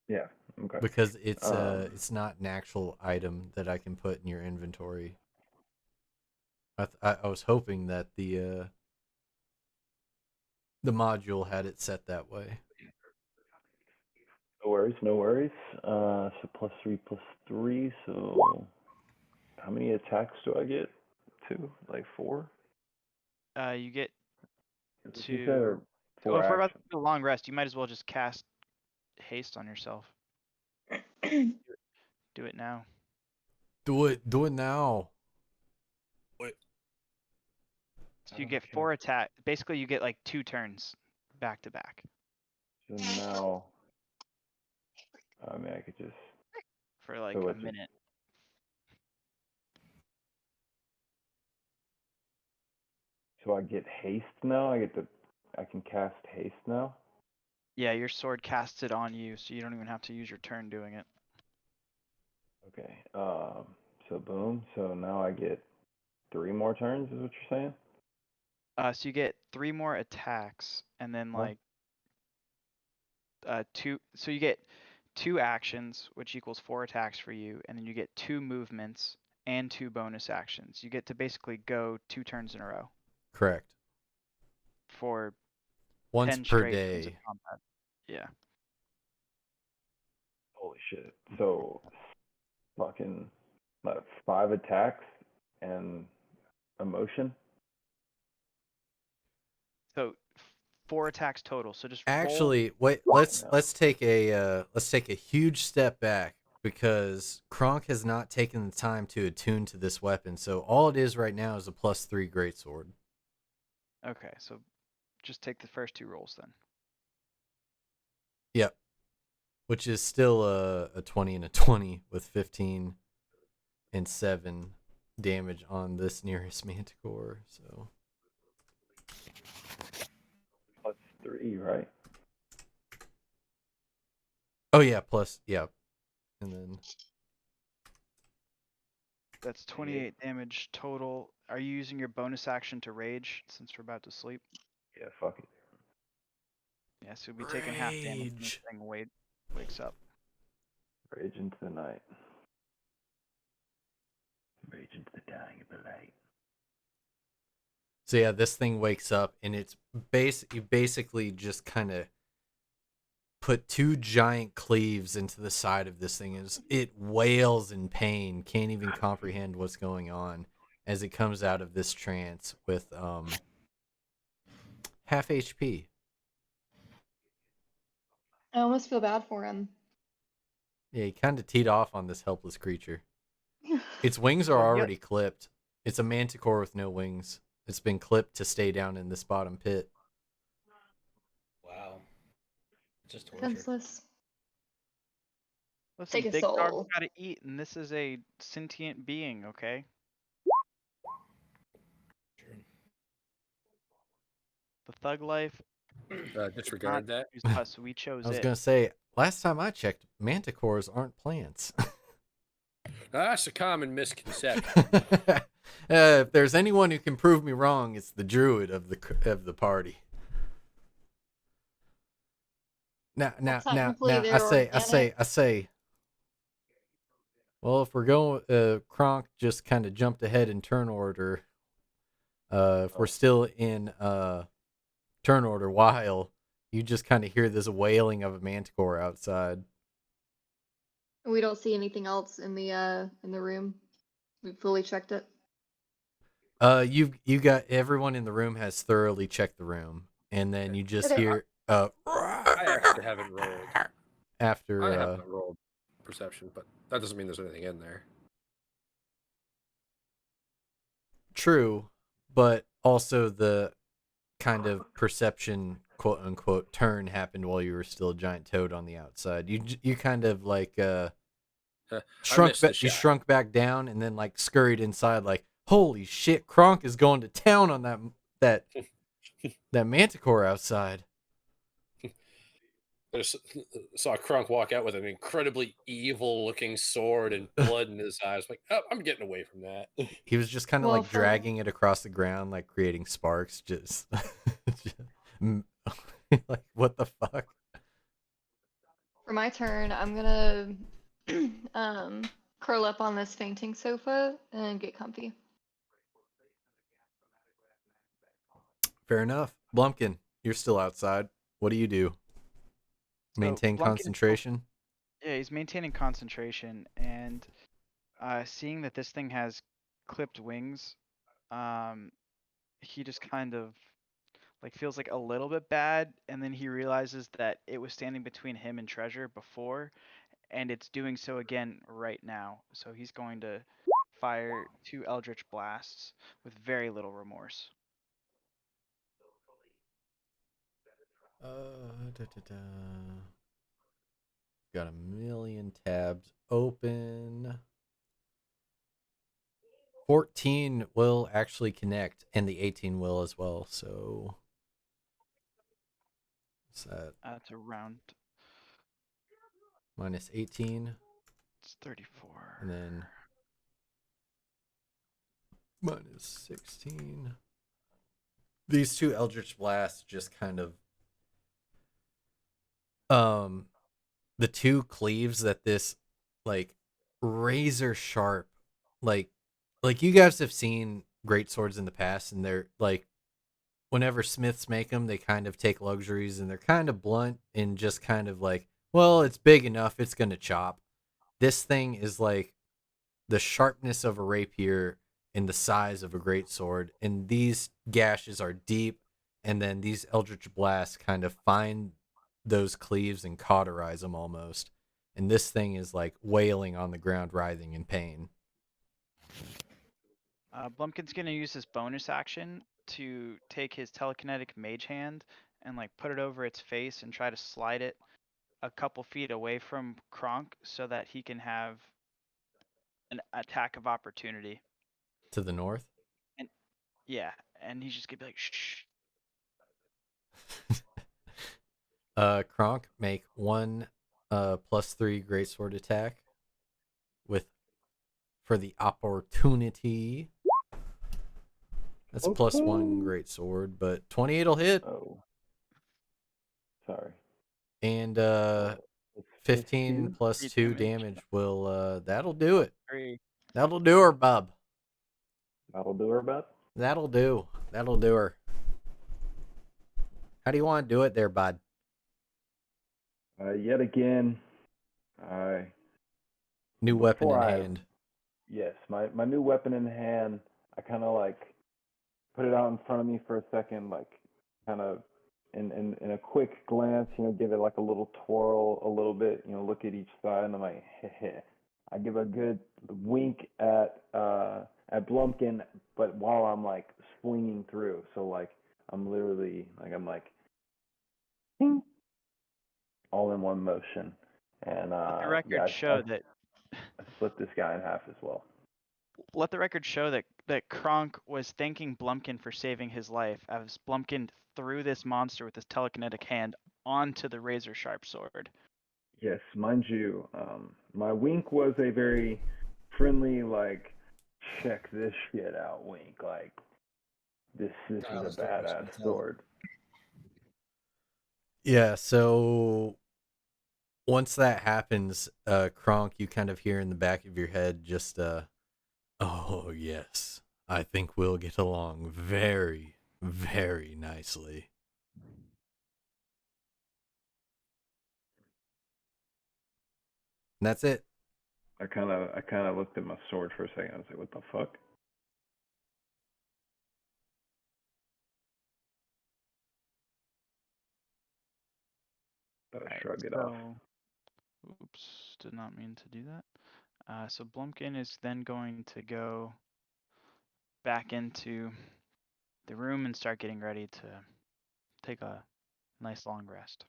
Yeah. Okay. because it's not an actual item that I can put in your inventory. I was hoping that the module had it set that way. No worries. No worries. So +3 +3. So how many attacks do I get? 2, like 4? You get Is this you said, to. or Oh, 4 if we're about to actions? do a long rest, you might as well just cast haste on yourself. Do it now. Do it now. Wait. So you get 4 attack. Basically, you get like 2 turns back to back So now, I mean, I could just. for like So a it's just. minute. So I get haste now. I can cast haste now. Yeah, your sword casts it on you, so you don't even have to use your turn doing it. Okay. So boom. So now I get 3 more turns. Is what you're saying? So you get 3 more attacks, and then Huh? like 2. So you get 2 actions, which equals 4 attacks for you, and then you get 2 movements and 2 bonus actions. You get to basically go 2 turns in a row Correct. for Once 10 per straight turns of day. combat. Yeah. Holy shit. So fucking 5 attacks and a motion. So 4 attacks total. So just Actually, wait. No. Let's take a huge step back because Kronk has not taken the time to attune to this weapon. So all it is right now is a +3 greatsword. Okay, so just take the first 2 rolls then. Yep. Which is still a 20 and a 20 with 15 and 7 damage on this nearest manticore. So +3, right? oh yeah, plus yeah, and then That's 28 damage total. Are you using your bonus action to rage since we're about to sleep? Yeah, fuck it. Yeah, so we'll be taking half damage when this Rage. thing wakes up. Rage into the night. Rage into the dying of the light. So yeah, this thing wakes up and it's basically just kind of put two giant cleaves into the side of this thing. It wails in pain, can't even comprehend what's going on as it comes out of this trance with half HP. I almost feel bad for him. Yeah, he kind of teed off on this helpless creature. Its wings are Oh, yeah. already clipped. It's a manticore with no wings. It's been clipped to stay down in this bottom pit. Wow. Just torture. Defenseless. Listen, Take a big dogs soul. gotta eat, and this is a sentient being, okay? Sure. The thug life did not Disregard that. choose us. We chose I was it. going to say, last time I checked, manticores aren't plants. That's a common misconception. If there's anyone who can prove me wrong, it's the druid of the party. Now, Technically, they're I say. Well, if we're going, Kronk just kind of jumped ahead in turn order. If we're still in turn order, while you just kind of hear this wailing of a manticore outside. We don't see anything else in the room. We fully checked it. You got everyone in the room has thoroughly checked the room, and then you just Okay. hear I actually haven't rolled. after I haven't rolled perception, but that doesn't mean there's anything in there. true, but also the kind of perception quote unquote turn happened while you were still a giant toad on the outside. You kind of like missed the you shot. shrunk back down and then like scurried inside like holy shit, Kronk is going to town on that manticore outside. I just saw Krunk walk out with an incredibly evil-looking sword and blood in his eyes. Like, oh, I'm getting away from that. He was just kind of Well, like dragging it across the ground, like creating sparks. Just like what the fuck? For my turn, I'm gonna curl up on this fainting sofa and get comfy. Fair enough. Blumpkin, you're still outside. What do you do? So Maintain Blumpkin is still- concentration. Yeah, he's maintaining concentration, and seeing that this thing has clipped wings, he just kind of like feels like a little bit bad, and then he realizes that it was standing between him and treasure before, and it's doing so again right now. So he's going to fire 2 Eldritch Blasts with very little remorse. Da, da, da. Got a million tabs open. 14 will actually connect, and the 18 will as well. So, what's that? That's around Minus 18, it's 34. and then minus 16. These 2 Eldritch Blasts just kind of the 2 cleaves that this like razor sharp like you guys have seen great swords in the past, and they're like whenever smiths make them, they kind of take luxuries and they're kind of blunt and just kind of like, well, it's big enough, it's gonna chop. This thing is like the sharpness of a rapier and the size of a great sword, and these gashes are deep, and then these eldritch blasts kind of find those cleaves and cauterize them almost, and this thing is like wailing on the ground, writhing in pain. Blumpkin's gonna use his bonus action to take his telekinetic mage hand and like put it over its face and try to slide it a couple feet away from Kronk so that he can have an attack of opportunity. To the north. And yeah, and he's just gonna be like, shh. Kronk, make 1 +3 greatsword attack with for the opportunity. That's a +1 great sword, but 28 will hit, Oh, sorry. and It's 15 plus Three 2 damage. damage will that'll do it. 3. That'll do her, bub. That'll do her, bud. That'll do. That'll do her. How do you want to do it there, bud? Yet again, I New weapon in before I hand. yes, my new weapon in hand. I kind of like put it out in front of me for a second, like kind of in a quick glance, give it like a little twirl, a little bit, look at each side, and I'm like, heh. I give a good wink at Blumpkin, but while I'm like swinging through, so like I'm literally like "Ting," all in one motion, and Let the record show that I split this guy in half as well. let the record show that Kronk was thanking Blumpkin for saving his life as Blumpkin threw this monster with his telekinetic hand onto the razor sharp sword. Yes, mind you, my wink was a very friendly, like, check this shit out wink. Like, this is a Let's do it. badass sword. Yeah, so once that happens, Kronk, you kind of hear in the back of your head just, oh, yes, I think we'll get along very, very nicely. And that's it. I kind of looked at my sword for a second. I was like, what the fuck? Alright, Shrug it off. Oops, did not mean to do that. So Blumpkin is then going to go back into the room and start getting ready to take a nice long rest.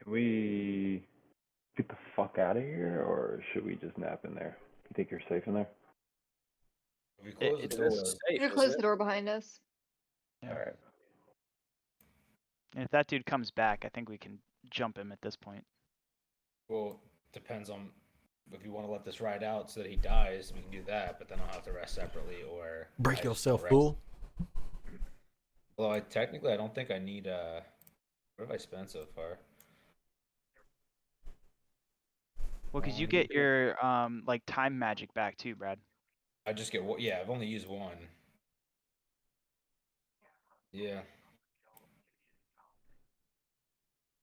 Can we get the fuck out of here, or should we just nap in there? You think you're safe in there? If we close the It's door, Safe, I'm gonna isn't close it? the door behind us. Yeah. All right. And if that dude comes back, I think we can jump him at this point. well, depends on if you want to let this ride out so that he dies. We can do that, but then I'll have to rest separately, or Break I just yourself, rest. fool. Although I don't think I need. What have I spent so far? Well, because you get your like time magic back too, Brad. I just get one. Yeah, I've only used one. Yeah.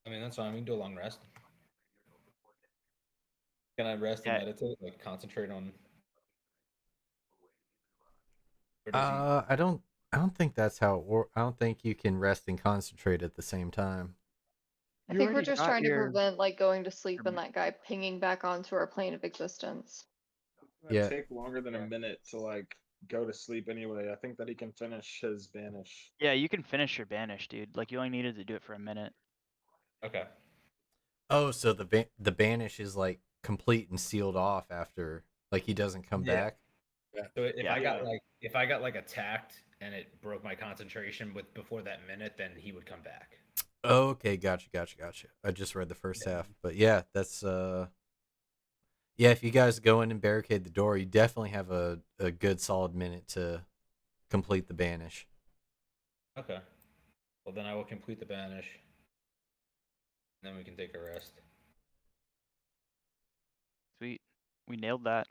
I mean, that's fine. We can do a long rest. Can I rest and Yeah. meditate? Like, concentrate on. Or does he? I don't think that's how it works. I don't think you can rest and concentrate at the same time. I You think we're already just got trying to your- prevent like going to sleep and your- that guy pinging back onto our plane of existence. It's gonna Yeah. take longer than a minute to like go to sleep anyway. I think that he can finish his banish. Yeah, you can finish your banish, dude. Like you only needed to do it for a minute. Okay. Oh, so the banish is like complete and sealed off after, like he doesn't come Yeah. back. So if Yeah. I got like attacked and it broke my concentration before that minute, then he would come back. Oh, okay, gotcha. I just read the first half, but yeah, that's yeah. If you guys go in and barricade the door, you definitely have a good solid minute to complete the banish. Okay. Well, then I will complete the banish. And then we can take a rest. Sweet. We nailed that.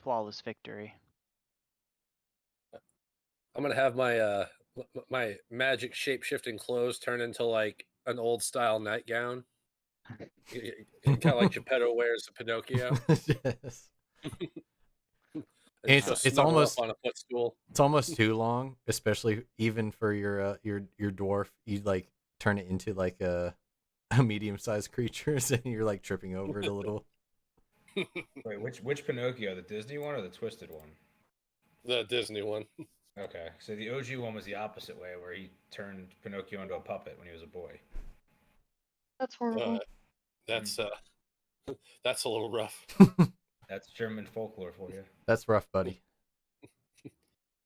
Flawless victory. I'm gonna have my my magic shape shifting clothes turn into like an old style nightgown, kind of like Geppetto wears in Pinocchio. Yes. And It's just it's snuggle almost up on a footstool. it's almost too long, especially even for your dwarf. You like turn it into like a medium sized creature, and you're like tripping over it a little. Wait, which Pinocchio? The Disney one or the Twisted one? The Disney one. Okay, so the OG one was the opposite way, where he turned Pinocchio into a puppet when he was a boy. That's horrible. That's that's a little rough. That's German folklore for you. That's rough, buddy.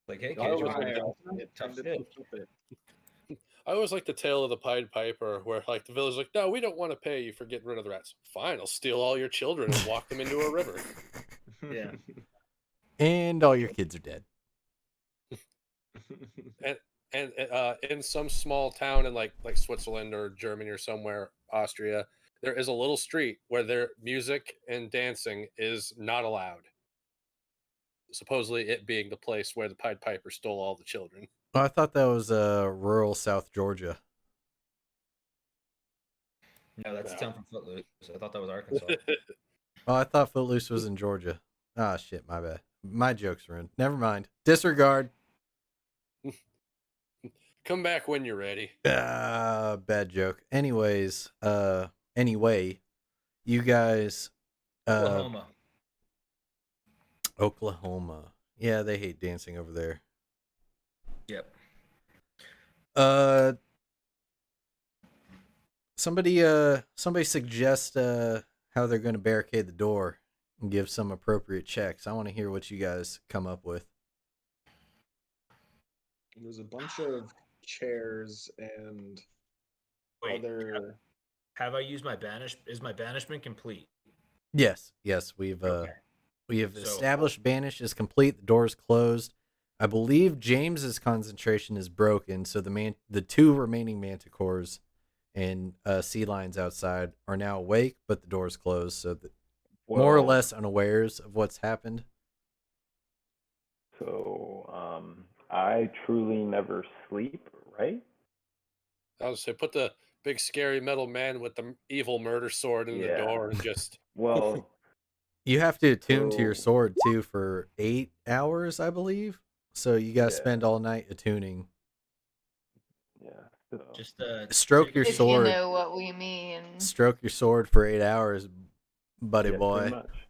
Like, hey, I kids, you always want like to the- tough shit. I always like the tale of the Pied Piper, where like the village's like, "No, we don't want to pay you for getting rid of the rats. Fine, I'll steal all your children and walk them into a river." Yeah. And all your kids are dead. And in some small town in like Switzerland or Germany or somewhere, Austria, there is a little street where their music and dancing is not allowed. Supposedly, it being the place where the Pied Piper stole all the children. Oh, I thought that was rural South Georgia. No, that's No. a town from Footloose. I thought that was Arkansas. Oh, I thought Footloose was in Georgia. Ah, shit, my bad. My joke's ruined. Never mind. Disregard. Come back when you're ready. Bad joke. Anyways, anyway, you guys, Oklahoma. Oklahoma. Yeah, they hate dancing over there. Yep. Somebody suggest how they're going to barricade the door and give some appropriate checks. I want to hear what you guys come up with. There's a bunch of chairs and Wait, other. have I used my banish? Is my banishment complete? Yes, we've Okay. we have So- established banish is complete. The door is closed. I believe James's concentration is broken, so the two remaining manticores and sea lions outside are now awake, but the door is closed, so more or Well, less unawares of what's happened. So, I truly never sleep, right? I was say, put the big scary metal man with the evil murder sword in the Yeah. door and just. Well, You have to attune to your So- sword too for 8 hours, I believe. So you guys Yeah. spend all night attuning. yeah. So, Just Stroke take your a- If sword. you know what we mean. Stroke your sword for 8 hours, buddy yeah, boy. pretty much.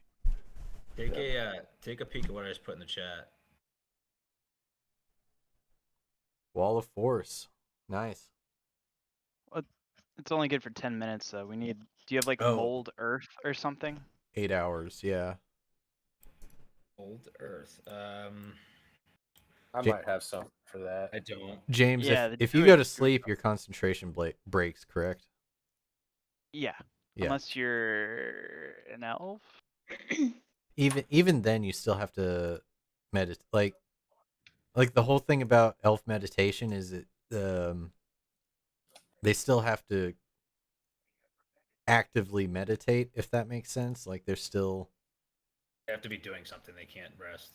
Take a peek at what I just put in the chat. Wall of force. Nice. It's only good for 10 minutes, though. We need. Do you have like Oh. mold earth or something? 8 hours, yeah. Old Earth. I might have something for that. I don't. James, Yeah, the if you druid- go to sleep, your concentration breaks, correct? Yeah. Yeah. Unless you're an elf. Even then, you still have to meditate. Like the whole thing about elf meditation is it they still have to actively meditate, if that makes sense. Like they're still, They have to be doing something. They can't rest.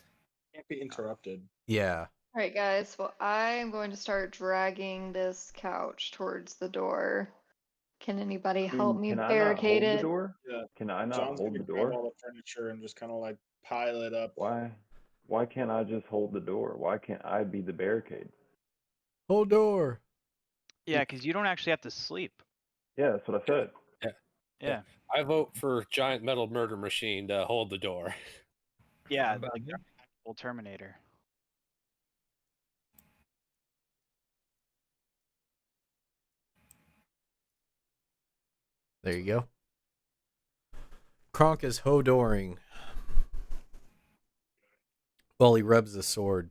Can't be interrupted. yeah. All right, guys. Well, I am going to start dragging this couch towards the door. Can anybody help me Can I not barricade hold it? the door? Yeah. Can I not John's hold gonna the grab door? all the furniture and just kind of like pile it up. Why can't I just hold the door? Why can't I be the barricade? Whole door. Yeah, because you don't actually have to sleep. Yeah, that's what I said. Yeah. I vote for giant metal murder machine to hold the door. Yeah, Fine by like me. full Terminator. There you go. Kronk is hodoring while he rubs the sword.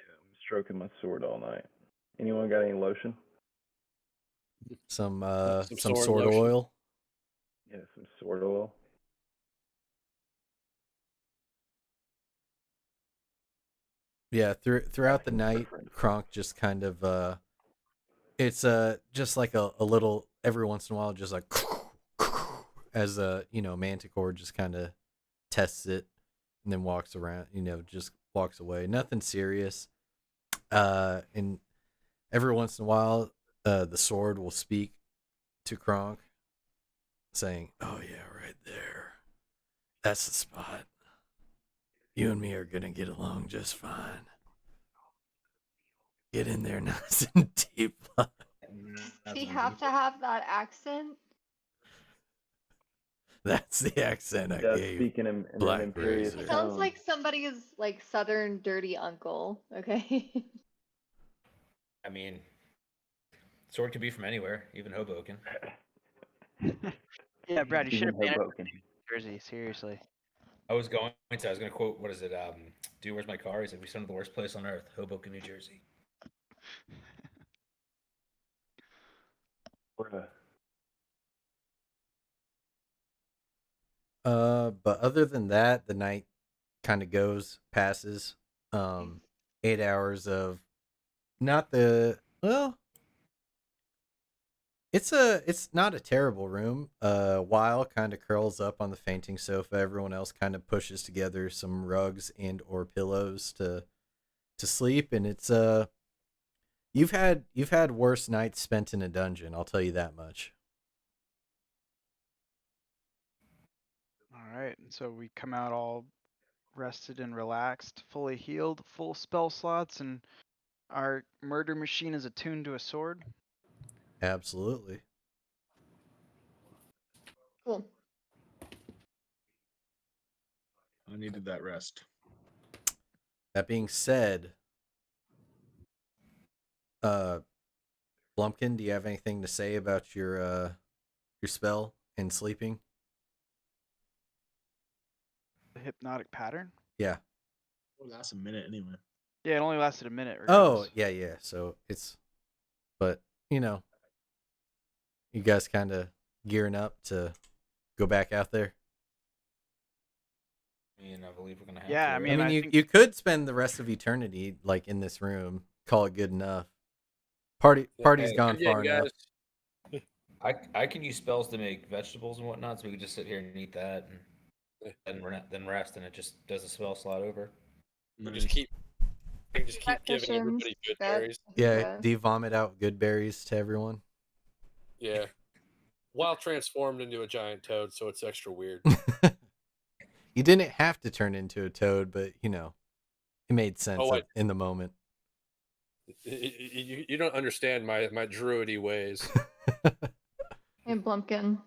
I'm stroking my sword all night. Anyone got any lotion? Some Some sword sword lotion. oil. Yeah, some sword oil. Yeah, throughout the night, Different. Kronk just kind of it's just like a little every once in a while, just like as Manticore just kind of tests it and then walks around, just walks away. Nothing serious. And every once in a while, the sword will speak to Kronk, saying, "Oh yeah, right there. That's the spot. You and me are gonna get along just fine. Get in there nice and deep." Does he have to have that accent? That's the accent I Yeah, gave. speaking in an Black imperious Razor. It sounds tone. like somebody's like southern dirty uncle. Okay. I mean, sword could be from anywhere, even Hoboken. Yeah, Brad, you should Even have banned it Hoboken. from Jersey. Seriously. I was going to quote, what is it? Dude, where's my car? He said, we sent to the worst place on earth, Hoboken, New Jersey. Bruh. But other than that, the night kind of passes. 8 hours of not the well. It's not a terrible room. Weil kind of curls up on the fainting sofa. Everyone else kind of pushes together some rugs and or pillows to sleep, and it's you've had worse nights spent in a dungeon. I'll tell you that much. All right, and so we come out all rested and relaxed, fully healed, full spell slots, and our murder machine is attuned to a sword. Absolutely. Cool. I needed that rest. That being said, uh, Blumpkin, do you have anything to say about your spell and sleeping? The hypnotic pattern. Yeah. Well, that's a minute anyway. Yeah, it only lasted a minute. Oh, Regardless. yeah. So but you know, you guys kind of gearing up to go back out there. I mean, I believe we're gonna have Yeah, to. I Right? mean, I you think you could spend the rest of eternity like in this room, call it good enough. Party's Hey, gone good game, far enough. guys. I can use spells to make vegetables and whatnot, so we could just sit here and eat that, and then rest, and it just does the spell slot over. Or Nice. just keep giving Mushrooms, everybody good that, berries. Yeah, yeah. do you vomit out good berries to everyone? Yeah. While transformed into a giant toad, so it's extra weird. You didn't have to turn into a toad, but it made sense Oh, in the moment. you don't understand my druidy ways. Hey, Blumpkin,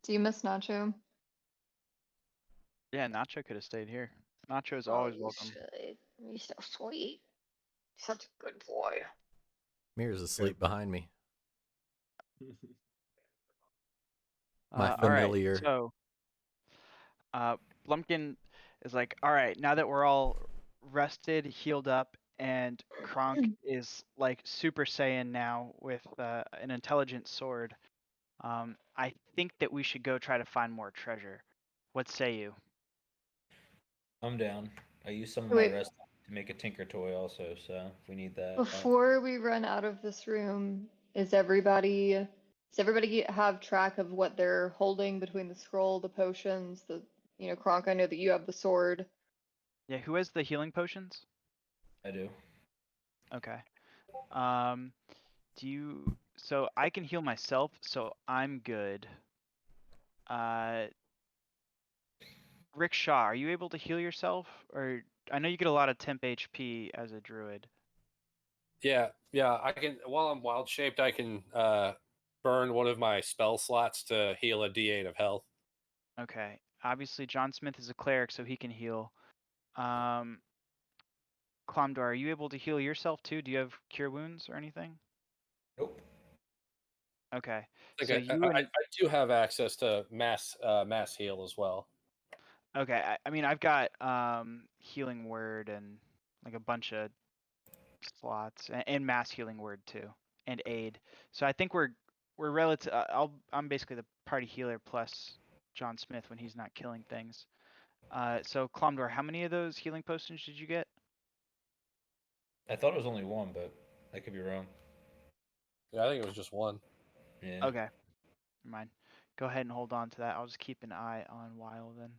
do you miss Nacho? yeah, Nacho could have stayed here. Nacho's Oh, always you welcome. should. You're so sweet. Such a good boy. Mirror's asleep behind me. My All right, familiar. so Blumpkin is like, all right, now that we're all rested, healed up, and Kronk is like Super Saiyan now with an intelligent sword. I think that we should go try to find more treasure. What say you? I'm down. I used some of my Wait, rest to make a tinker toy also, so if we need that. before we run out of this room, does everybody have track of what they're holding between the scroll, the potions, Kronk, I know that you have the sword. Yeah, who has the healing potions? I do. Okay. Um, do you? So I can heal myself, so I'm good. Uh, Rickshaw, are you able to heal yourself? Or I know you get a lot of temp HP as a druid. Yeah, I can. While I'm wild shaped, I can burn one of my spell slots to heal a D8 of health. Okay. Obviously, John Smith is a cleric, so he can heal. Clomdor, are you able to heal yourself too? Do you have cure wounds or anything? Nope. Okay. I So think you I and do have access to mass heal as well. okay, I mean I've got healing word and like a bunch of slots and mass healing word too and aid. So I think we're relative. I'm basically the party healer plus John Smith when he's not killing things. So Clomdor, how many of those healing potions did you get? I thought it was only one, but I could be wrong. Yeah, I think it was just one. Yeah. Okay, never mind. Go ahead and hold on to that. I'll just keep an eye on Weil then.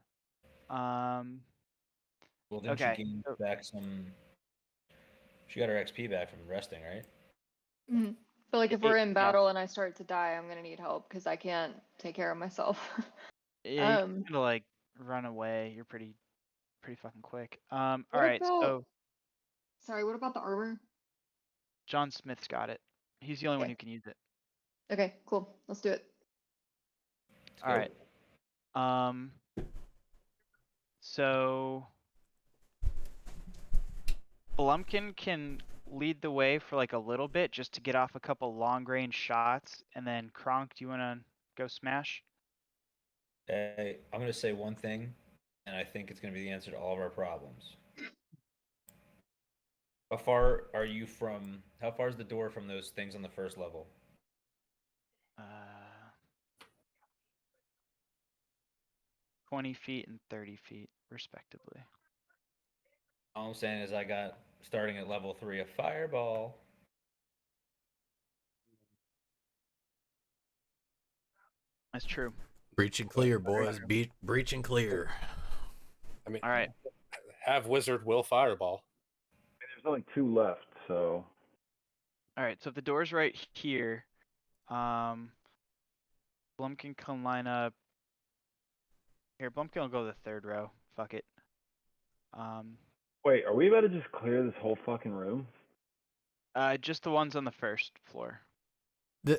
Well, didn't she Okay. gain So, back some? She got her XP back from resting, right? Mhm. But like if we're in yeah, battle and I start to die, I'm gonna need help because I can't take care of myself. yeah, you can um, kind of like run away. You're pretty fucking quick. All what right. about So sorry, what about the armor? John Smith's got it. He's the only one Okay. who can use it. Okay, cool. Let's do it. Let's All go. right. Um. So Blumpkin can lead the way for like a little bit just to get off a couple long range shots, and then Kronk, do you want to go smash? Hey, I'm gonna say one thing, and I think it's gonna be the answer to all of our problems. How far are you from? How far is the door from those things on the first level? Uh, 20 feet and 30 feet, respectively. All I'm saying is I got starting at level 3 a fireball. That's true. Breach and clear, boys. Breach and clear. I mean, All right. have wizard will fireball. There's only 2 left, so All right. So if the door's right here, Blumpkin can line up. Here, Blumpkin will go to the 3rd row. Fuck it. wait, are we about to just clear this whole fucking room? Just the ones on the 1st floor. By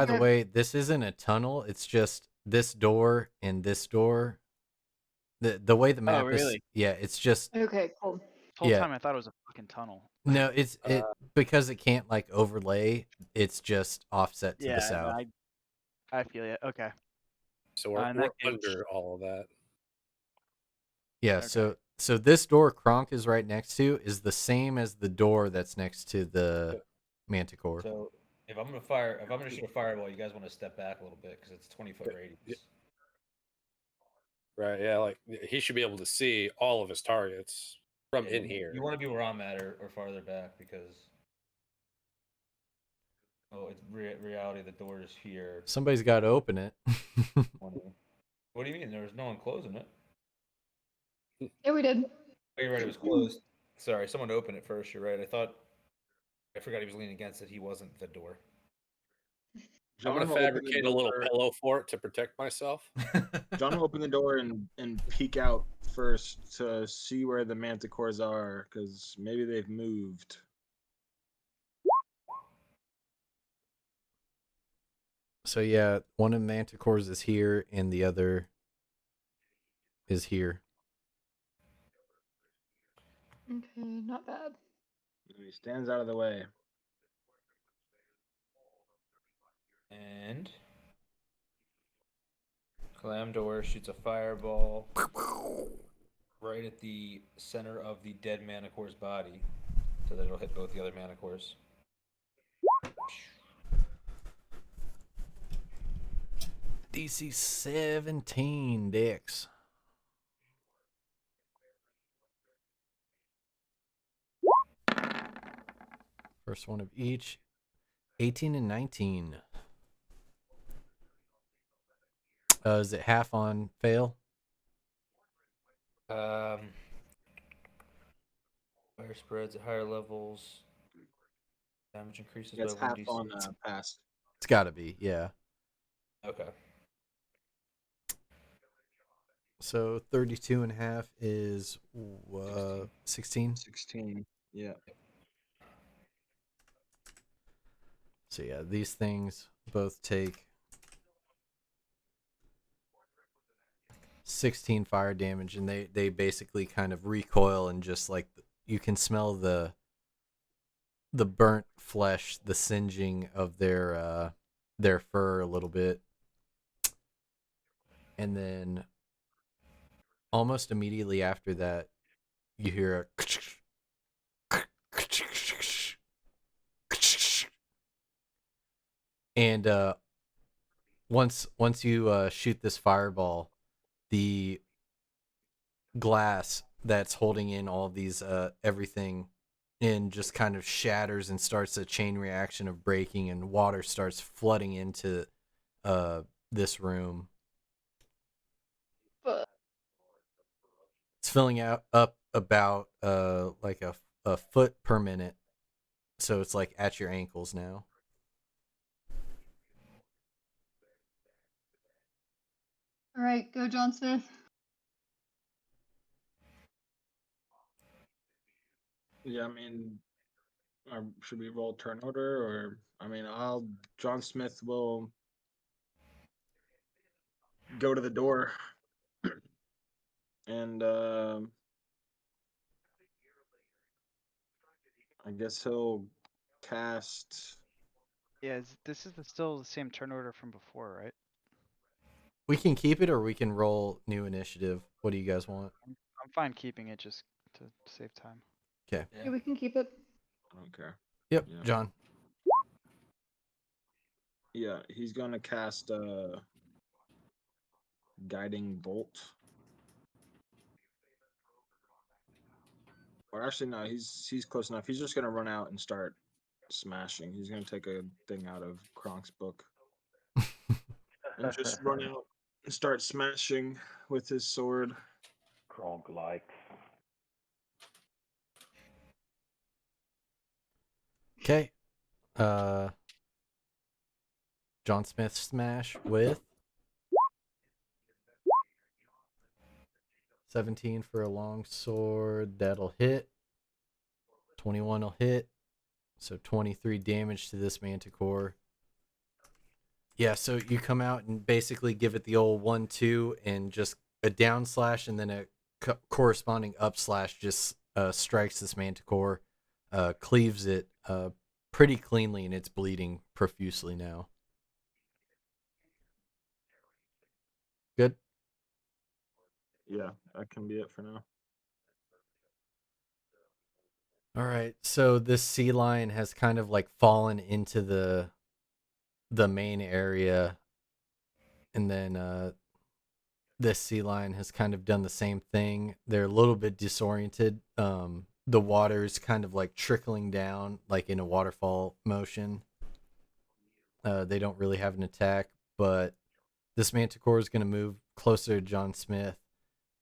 the Okay. way, this isn't a tunnel. It's just this door and this door. The way the map is, really? yeah, it's just Okay, cool. This whole Yeah. time I thought it was a fucking tunnel. no, it's because it can't like overlay. It's just offset to the Yeah, south. I feel you. Okay. So we're, In that case- under all of that. Yeah, Okay. so this door Kronk is right next to is the same as the door that's next to the Manticore. So if I'm gonna shoot a fireball, you guys want to step back a little bit because it's 20-foot radius. Right, yeah, like he should be able to see all of his targets from in here. You want to be where I'm at or farther back because it's reality. The door is here. Somebody's got to open it. What do you mean? There was no one closing it. Yeah, we did. Oh, you're right. It was closed. Sorry, someone opened it first. You're right. I forgot he was leaning against it. He wasn't the door. I'm gonna will open the fabricate a little door- pillow fort to protect myself. John will open the door and peek out first to see where the manticores are, because maybe they've moved. So yeah, one of the Manticores is here and the other is here. Okay, not bad. And he stands out of the way. And Clamdor shoots a fireball right at the center of the dead Manicore's body, so that it'll hit both the other Manicores. DC 17 Dex. First one of each. 18 and 19. Is it half on fail? Fire spreads at higher levels. Damage increases Gets by half 1d6. on past. It's got to be, yeah. Okay. So 32 and a half is 16. 16. Yeah. So yeah, these things both take 16 fire damage, and they basically kind of recoil, and just like you can smell the burnt flesh, the singeing of their fur a little bit. And then almost immediately after that, you hear a and once you shoot this fireball, the glass that's holding in all of these everything in just kind of shatters and starts a chain reaction of breaking, and water starts flooding into this room. But It's filling up about like a foot per minute, so it's like at your ankles now. all right, go John Smith. Yeah, I mean, should we roll turn order, or I mean, John Smith will go to the door, and I guess he'll cast. Yeah, this is still the same turn order from before, right? We can keep it, or we can roll new initiative. What do you guys want? I'm fine keeping it just to save time. Okay. Yeah, we can keep it. I don't care. Yep, Yeah. John. Yeah, he's gonna cast guiding bolt. Or actually, no, he's close enough. He's just gonna run out and start smashing. He's gonna take a thing out of Kronk's book and just run out and start smashing with his sword. Kronk likes. Okay. John Smith smash with 17 for a long sword. That'll hit. 21 will hit. So 23 damage to this manticore. Yeah, so you come out and basically give it the old 1-2 and just a down slash and then a corresponding up slash just strikes this manticore, cleaves it pretty cleanly, and it's bleeding profusely now. Good. Yeah, that can be it for now. All right, so this sea lion has kind of like fallen into the main area, and then this sea lion has kind of done the same thing. They're a little bit disoriented. The water is kind of like trickling down, like in a waterfall motion. They don't really have an attack, but this manticore is going to move closer to John Smith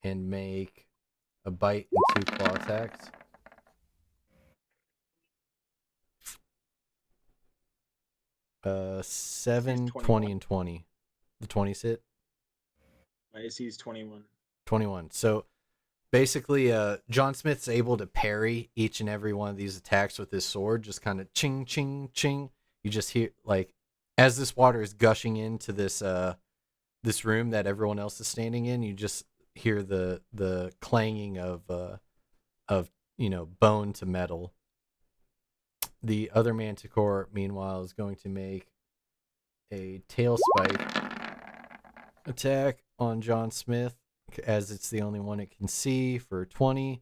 and make a bite and 2 claw attacks. Seven, 20, and 20. The 20's hit. My AC is 21. 21. So basically, John Smith's able to parry each and every one of these attacks with his sword, just kind of ching, ching, ching. You just hear, like, as this water is gushing into this room that everyone else is standing in, you just hear the clanging of bone to metal. The other manticore, meanwhile, is going to make a tail spike attack on John Smith, as it's the only one it can see, for 20.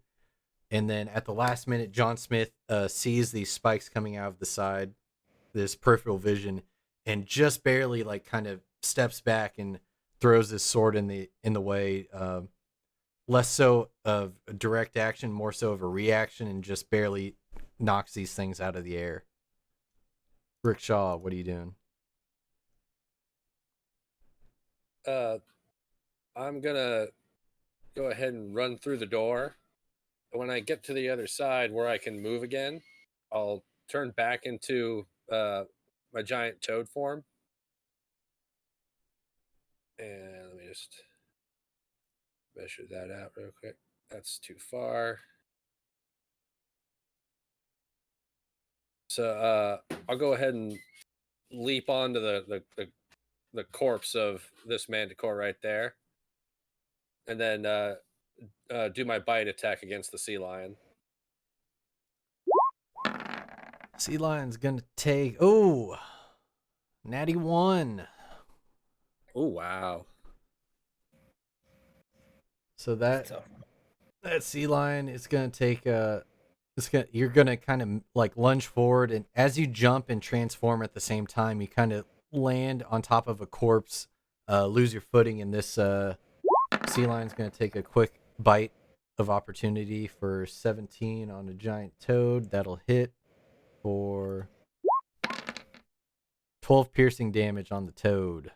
And then at the last minute, John Smith sees these spikes coming out of the side, this peripheral vision, and just barely like kind of steps back and throws his sword in the way. Less so of a direct action, more so of a reaction, and just barely knocks these things out of the air. Rickshaw, what are you doing? I'm gonna go ahead and run through the door. When I get to the other side where I can move again, I'll turn back into my giant toad form. And let me just measure that out real quick. That's too far. So I'll go ahead and leap onto the corpse of this manticore right there, and then do my bite attack against the sea lion. Sea lion's gonna take natty 1. Oh wow! So that sea lion is gonna take you're gonna kind of like lunge forward, and as you jump and transform at the same time, you kind of land on top of a corpse, lose your footing, and this sea lion's gonna take a quick bite of opportunity for 17 on a giant toad. That'll hit for 12 piercing damage on the toad.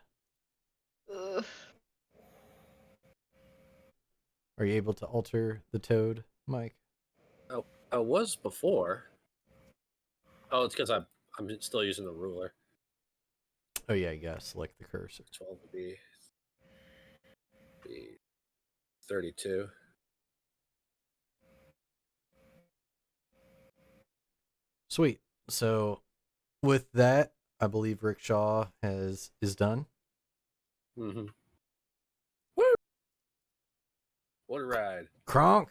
Ugh. Are you able to alter the toad, Mike? Oh, I was before. Oh, it's because I'm still using the ruler. Oh yeah, you gotta select the cursor. 12 would be 32. Sweet. So with that, I believe Rickshaw is done. Mm-hmm. Woo! What a ride. Kronk,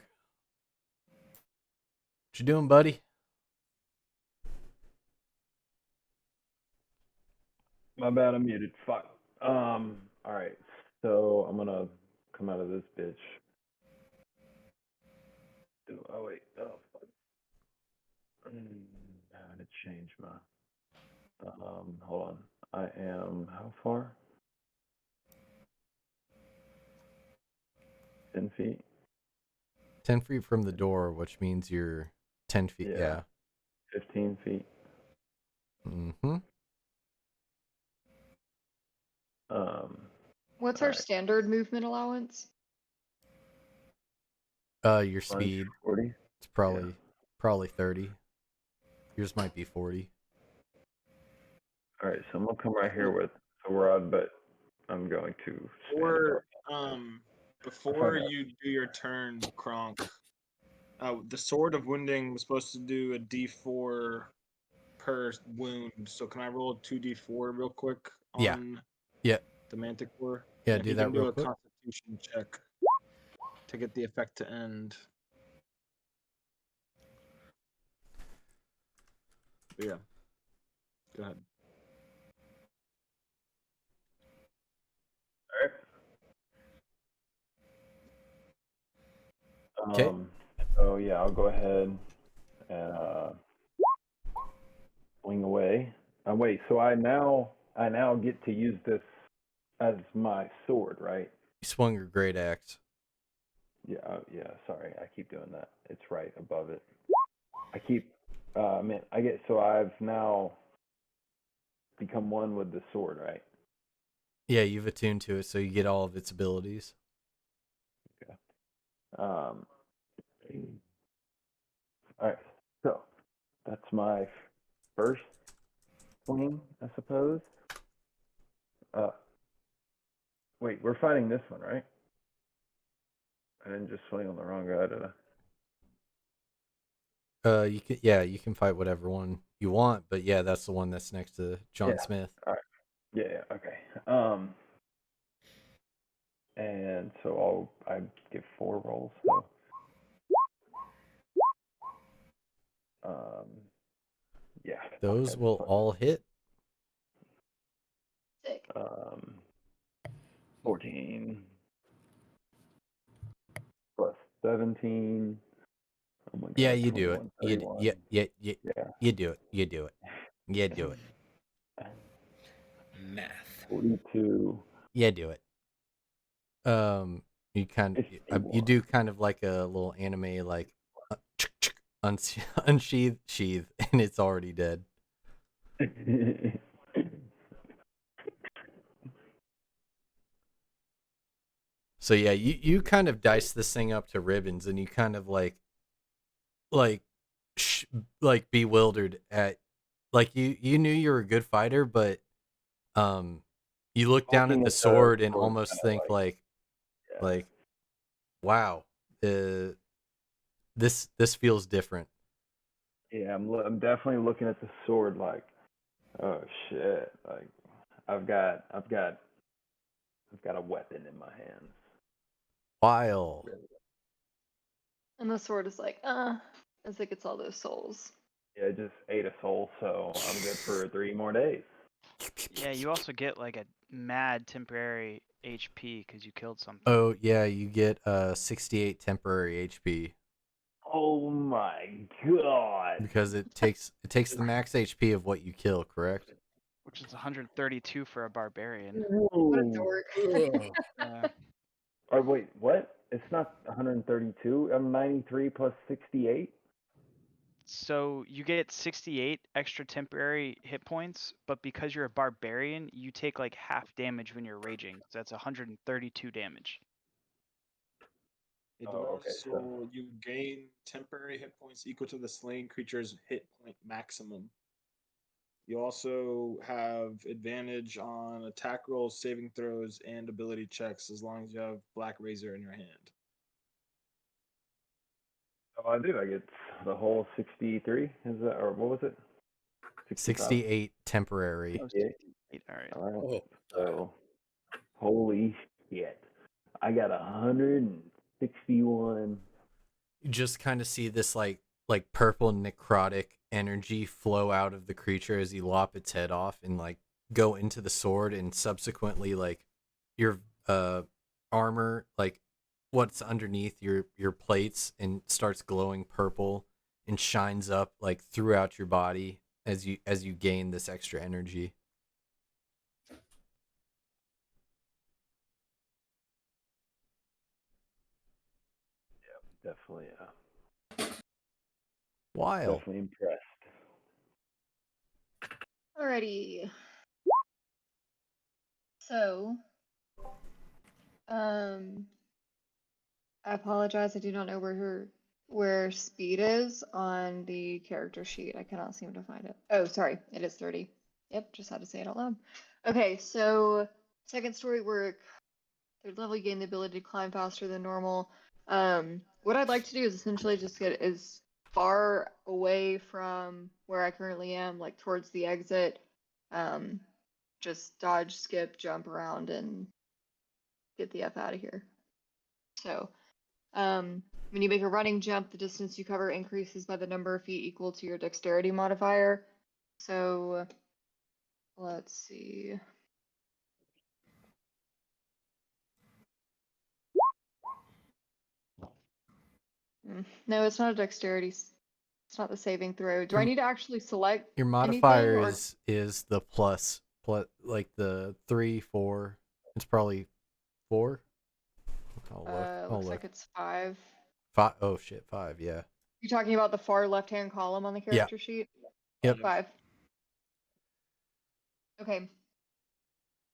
what you doing, buddy? My bad, I'm muted. Fuck. All right. So I'm gonna come out of this bitch. Oh wait. Oh fuck. I had to change my. Hold on. I am how far? 10 feet. 10 feet from the door, which means you're 10 feet. Yeah. Yeah. 15 feet. Mm-hmm. What's our Alright. standard movement allowance? Your Mine's speed, 40. it's probably 30. Yours might be 40. Alright, so I'm gonna come right here with the rod, but I'm going to stand Or above. before you do your turn, Kronk, the sword of wounding was supposed to do a D4 per wound. So can I roll 2D4 real quick Yeah. on Yeah. the Manticore? Yeah, And do he that can do real a quick. Constitution check to get the effect to end. But yeah, go ahead. Okay. So yeah, I'll go ahead and swing away. Wait, so I now get to use this as my sword, right? You swung your great axe. Yeah, yeah. Sorry, I keep doing that. It's right above it. I keep, so I've now become one with the sword, right? Yeah, you've attuned to it, so you get all of its abilities. Okay. All right. So that's my first swing, I suppose. Wait, we're fighting this one, right? I didn't just swing on the wrong guy, did I? You can fight whatever one you want, but yeah, that's the one that's next to John Yeah. Smith. All right. Yeah, okay. And so I give 4 rolls. So, yeah. Those Okay, will all hit. Sick. 14 plus 17. Oh my god. Yeah, you do it. 21, 31. Yeah. Yeah. You do it. You do it. You do it. Math. 42. You do it. You do kind of like a little anime, like unsheath, sheath, and it's already dead. So yeah, you kind of dice this thing up to ribbons, and you kind of like bewildered at, like, you knew you were a good fighter, but you look down at Looking the at the sword and sword almost kinda think yeah. like wow, this feels different. Yeah, I'm definitely looking at the sword like, oh shit, like I've got a weapon in my hands. While And the sword is like, as it gets all those souls. Yeah, I just ate a soul, so I'm good for 3 more days. Yeah, you also get like a mad temporary HP because you killed something. oh yeah, you get 68 temporary HP Oh my god. because it takes the max HP of what you kill, correct? Which is 132 for a barbarian. What a Ooh. dork. Oh wait, what? It's not 132. I'm 93 plus 68. So you get 68 extra temporary hit points, but because you're a barbarian, you take like half damage when you're raging. So that's 132 damage. It Oh, okay, so also, you gain temporary hit points equal to the slain creature's hit point maximum. You also have advantage on attack rolls, saving throws, and ability checks as long as you have Black Razor in your hand. I do. I get the whole 63. Is that, or what was it? 65? 68 temporary. Oh, 68. 68. All right. All right. Oh, So, holy shit. I got 161. You just kind of see this like purple necrotic energy flow out of the creature as you lop its head off and like go into the sword, and subsequently like your armor, like what's underneath your plates, and starts glowing purple and shines up like throughout your body as you gain this extra energy. Definitely, Wild. definitely impressed. Alrighty. So, I apologize. I do not know where speed is on the character sheet. I cannot seem to find it. Oh, sorry. It is 30. Yep, just had to say it out loud. Okay, so second story work. Third level, you gain the ability to climb faster than normal. What I'd like to do is essentially just get as far away from where I currently am, like towards the exit. Just dodge, skip, jump around, and get the F out of here. So, when you make a running jump, the distance you cover increases by the number of feet equal to your dexterity modifier. So, let's see. No, it's not a dexterity. It's not the saving throw. Do I need to actually select Your anything, modifier or is the plus like the 3, 4. It's probably 4. I'll look. I'll looks like look. it's 5. 5. Oh shit, 5. Yeah. You're talking about the far left-hand column on the Yeah. character sheet? Yep. 5. Okay.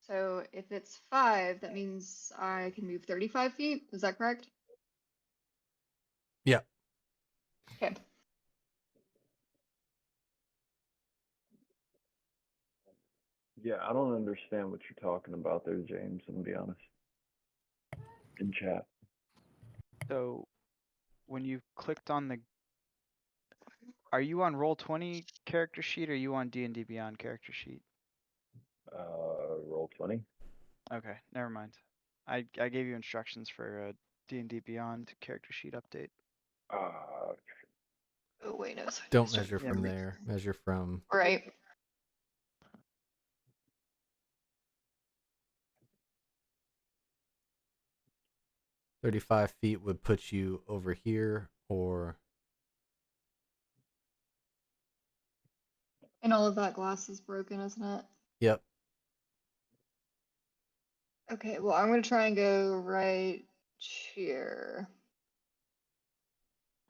So if it's 5, that means I can move 35 feet. Is that correct? Yeah. Okay. Yeah, I don't understand what you're talking about there, James. I'm gonna be honest. In chat. So when you clicked on the, are you on Roll20 character sheet or are you on D&D Beyond character sheet? Roll 20. Okay, never mind. I gave you instructions for a D&D Beyond character sheet update. Oh wait, no. So I Don't start measure Yeah, from there. Measure from. right. "35 feet would put you over here, or And all of that glass is broken, isn't it? yep. Okay, well, I'm gonna try and go right here.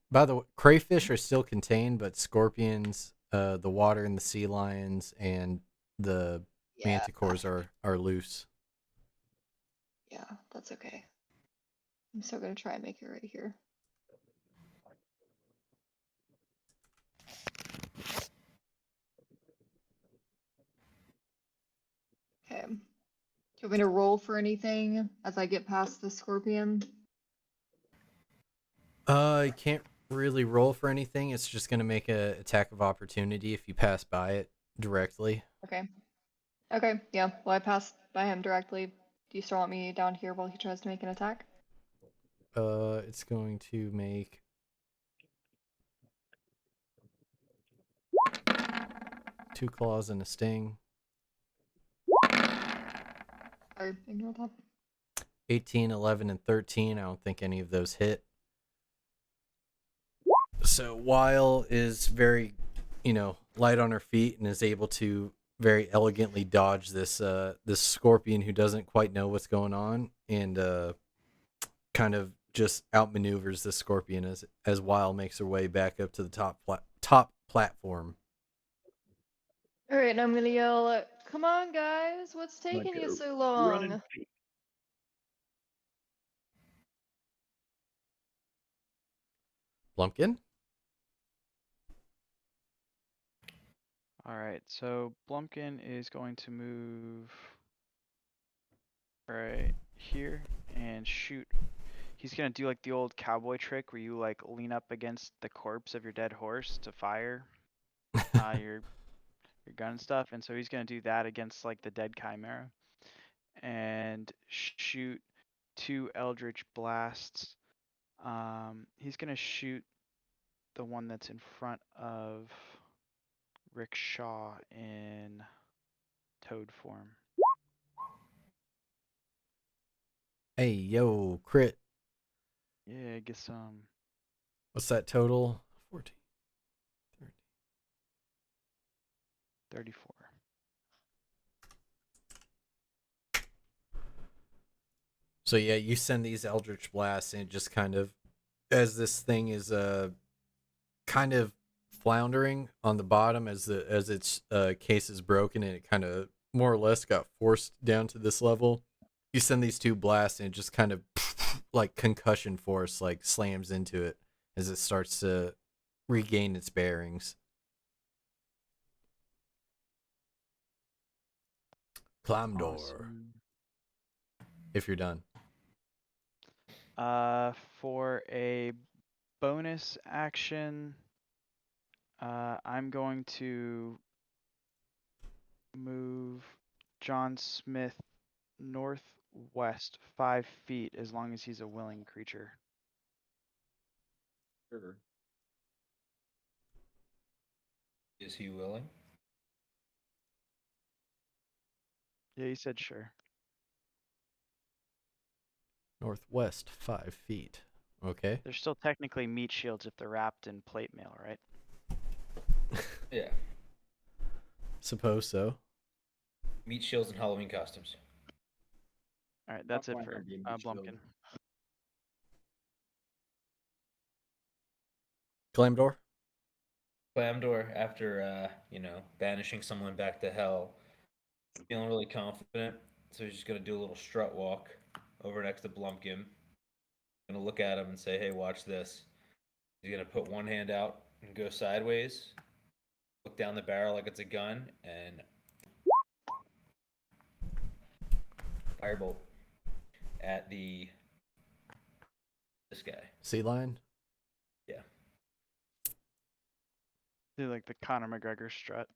By the way, crayfish are still contained, but scorpions, the water and the sea lions, and the Yeah, manticores are loose. yeah, that's okay. I'm still gonna try and make it right here. Okay. Do you want me to roll for anything as I get past the scorpion? You can't really roll for anything. It's just gonna make a attack of opportunity if you pass by it directly. Okay. Okay, yeah. Well, I passed by him directly. Do you still want me down here while he tries to make an attack? It's going to make 2 claws and a sting. Or ignore that. 18, 11, and 13. I don't think any of those hit. So Weil is very, light on her feet and is able to very elegantly dodge this scorpion who doesn't quite know what's going on, and kind of just outmaneuvers the scorpion as Weil makes her way back up to the top platform. All right, and I'm gonna yell, "Come on, guys! What's taking Like you a so running long?" feet. Blumpkin? Alright, so Blumpkin is going to move right here and shoot. He's gonna do like the old cowboy trick where you like lean up against the corpse of your dead horse to fire your gun and stuff, and so he's gonna do that against like the dead chimera and shoot 2 eldritch blasts. He's gonna shoot the one that's in front of Rick Shaw in toad form. Hey, yo, crit. Yeah, get What's that total? 14. 30. 34. So yeah, you send these eldritch blasts and it just kind of as this thing is kind of floundering on the bottom as its case is broken and it kind of more or less got forced down to this level. You send these two blasts and it just kind of like concussion force like slams into it as it starts to regain its bearings. Clamdor, Awesome. if you're done. For a bonus action, I'm going to move John Smith northwest 5 feet as long as he's a willing creature. Sure. Is he willing? Yeah, he said sure. Northwest 5 feet. Okay. They're still technically meat shields if they're wrapped in plate mail, right? Yeah. Suppose so. Meat shields and Halloween costumes. All right, that's it Might for not be a meat shield. Blumpkin. Clamdor? Clamdor, after banishing someone back to hell, feeling really confident, so he's just gonna do a little strut walk over next to Blumpkin. Gonna look at him and say, "Hey, watch this." He's gonna put one hand out and go sideways, look down the barrel like it's a gun, and firebolt at this guy. Sea lion? Yeah. Do like the Conor McGregor strut.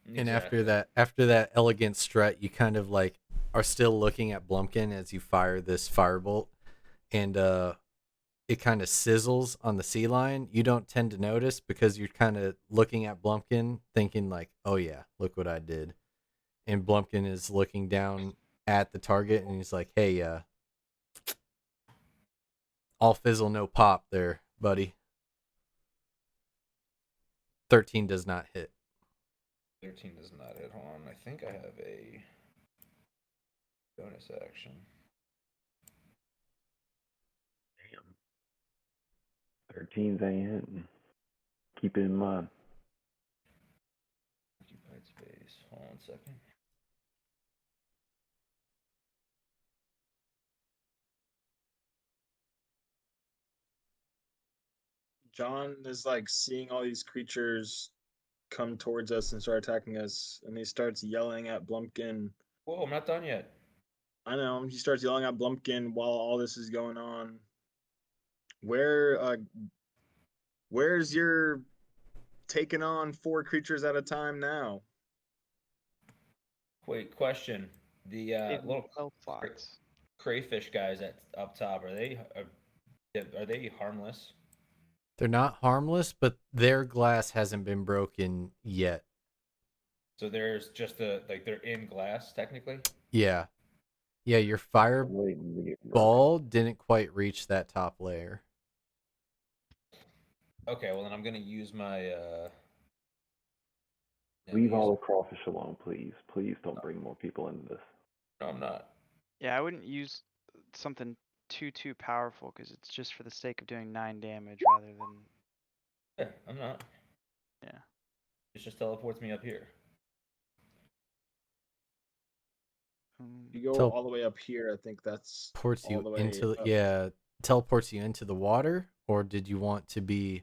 And Exactly. after that elegant strut, you kind of like are still looking at Blumpkin as you fire this firebolt, and it kind of sizzles on the sea lion. You don't tend to notice because you're kind of looking at Blumpkin, thinking like, "Oh yeah, look what I did." And Blumpkin is looking down at the target, and he's like, "Hey, all fizzle, no pop, there, buddy." 13 does not hit. 13 does not hit. Hold on. I think I have a bonus action. Damn. 13s ain't hitting. Keep it in mind. Occupied space. Hold on a second. John is like seeing all these creatures come towards us and start attacking us, and he starts yelling at Blumpkin. Whoa, I'm not done yet. I know, he starts yelling at Blumpkin while all this is going on. Where's your taking on 4 creatures at a time now? Wait, question. The Saving little spell slots. crayfish guys at up top, are they harmless? They're not harmless, but their glass hasn't been broken yet. So there's just they're in glass technically. Yeah. Yeah, your I'm waiting to get broken. fireball didn't quite reach that top layer. Okay, well then I'm gonna use my Leave all the crawfish alone, please. Please don't bring more people into this. No, I'm not. Yeah, I wouldn't use something too powerful because it's just for the sake of doing 9 damage rather than. Yeah, I'm not. Yeah. It just teleports me up here. You go Tel- all the way up here. I think that's Ports all you the way into up. teleports you into the water, or did you want to be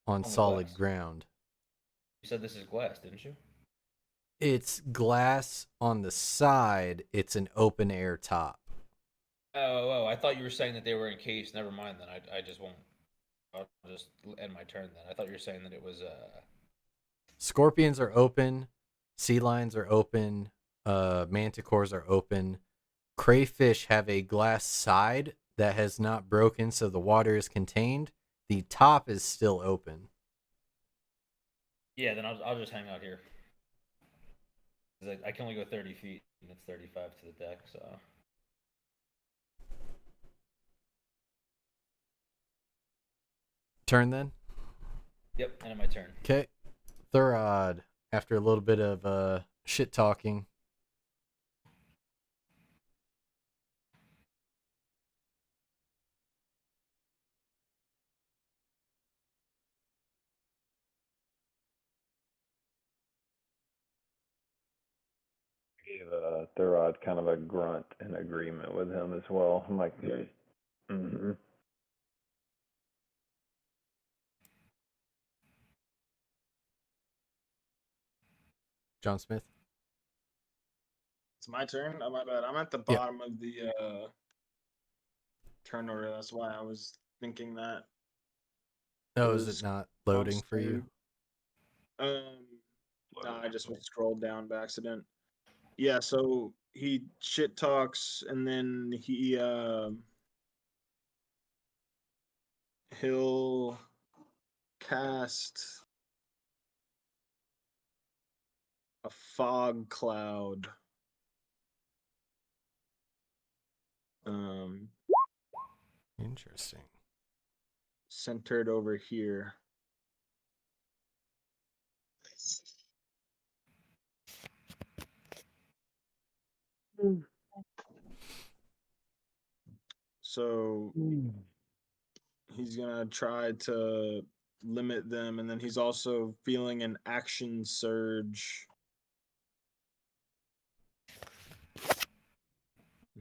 on the solid glass. ground? You said this is glass, didn't you? It's glass on the side, it's an open air top. Oh, I thought you were saying that they were encased. Never mind then. I just won't. I'll just end my turn then. I thought you were saying that it was Scorpions are open, sea lions are open, manticores are open. Crayfish have a glass side that has not broken, so the water is contained. The top is still open. Yeah, then I'll just hang out here. I can only go 30 feet, and it's 35 to the deck, so. Turn then? Yep, end of my turn. Okay. Thurod, after a little bit of shit talking, gave Thurod kind of a grunt in agreement with him as well. I'm like, mm-hmm. John Smith. It's my turn. Oh, my bad. I'm at the Yeah. bottom of the turn order. That's why I was thinking that. Oh, It is was it not loading for you? No, I just went scrolled down by accident. Yeah, so he shit talks and then he'll cast a fog cloud. Interesting. Centered over here. So he's gonna try to limit them, and then he's also feeling an action surge.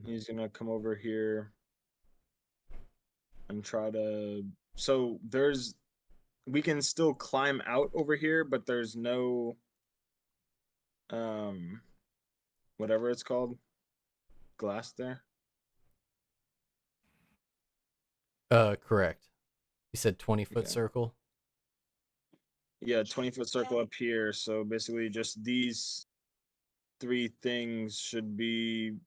He's gonna come over here and try to. So we can still climb out over here, but there's no whatever it's called, glass there. Correct. You said 20-foot Okay. circle? Yeah, 20-foot circle up here. So basically just these three things should be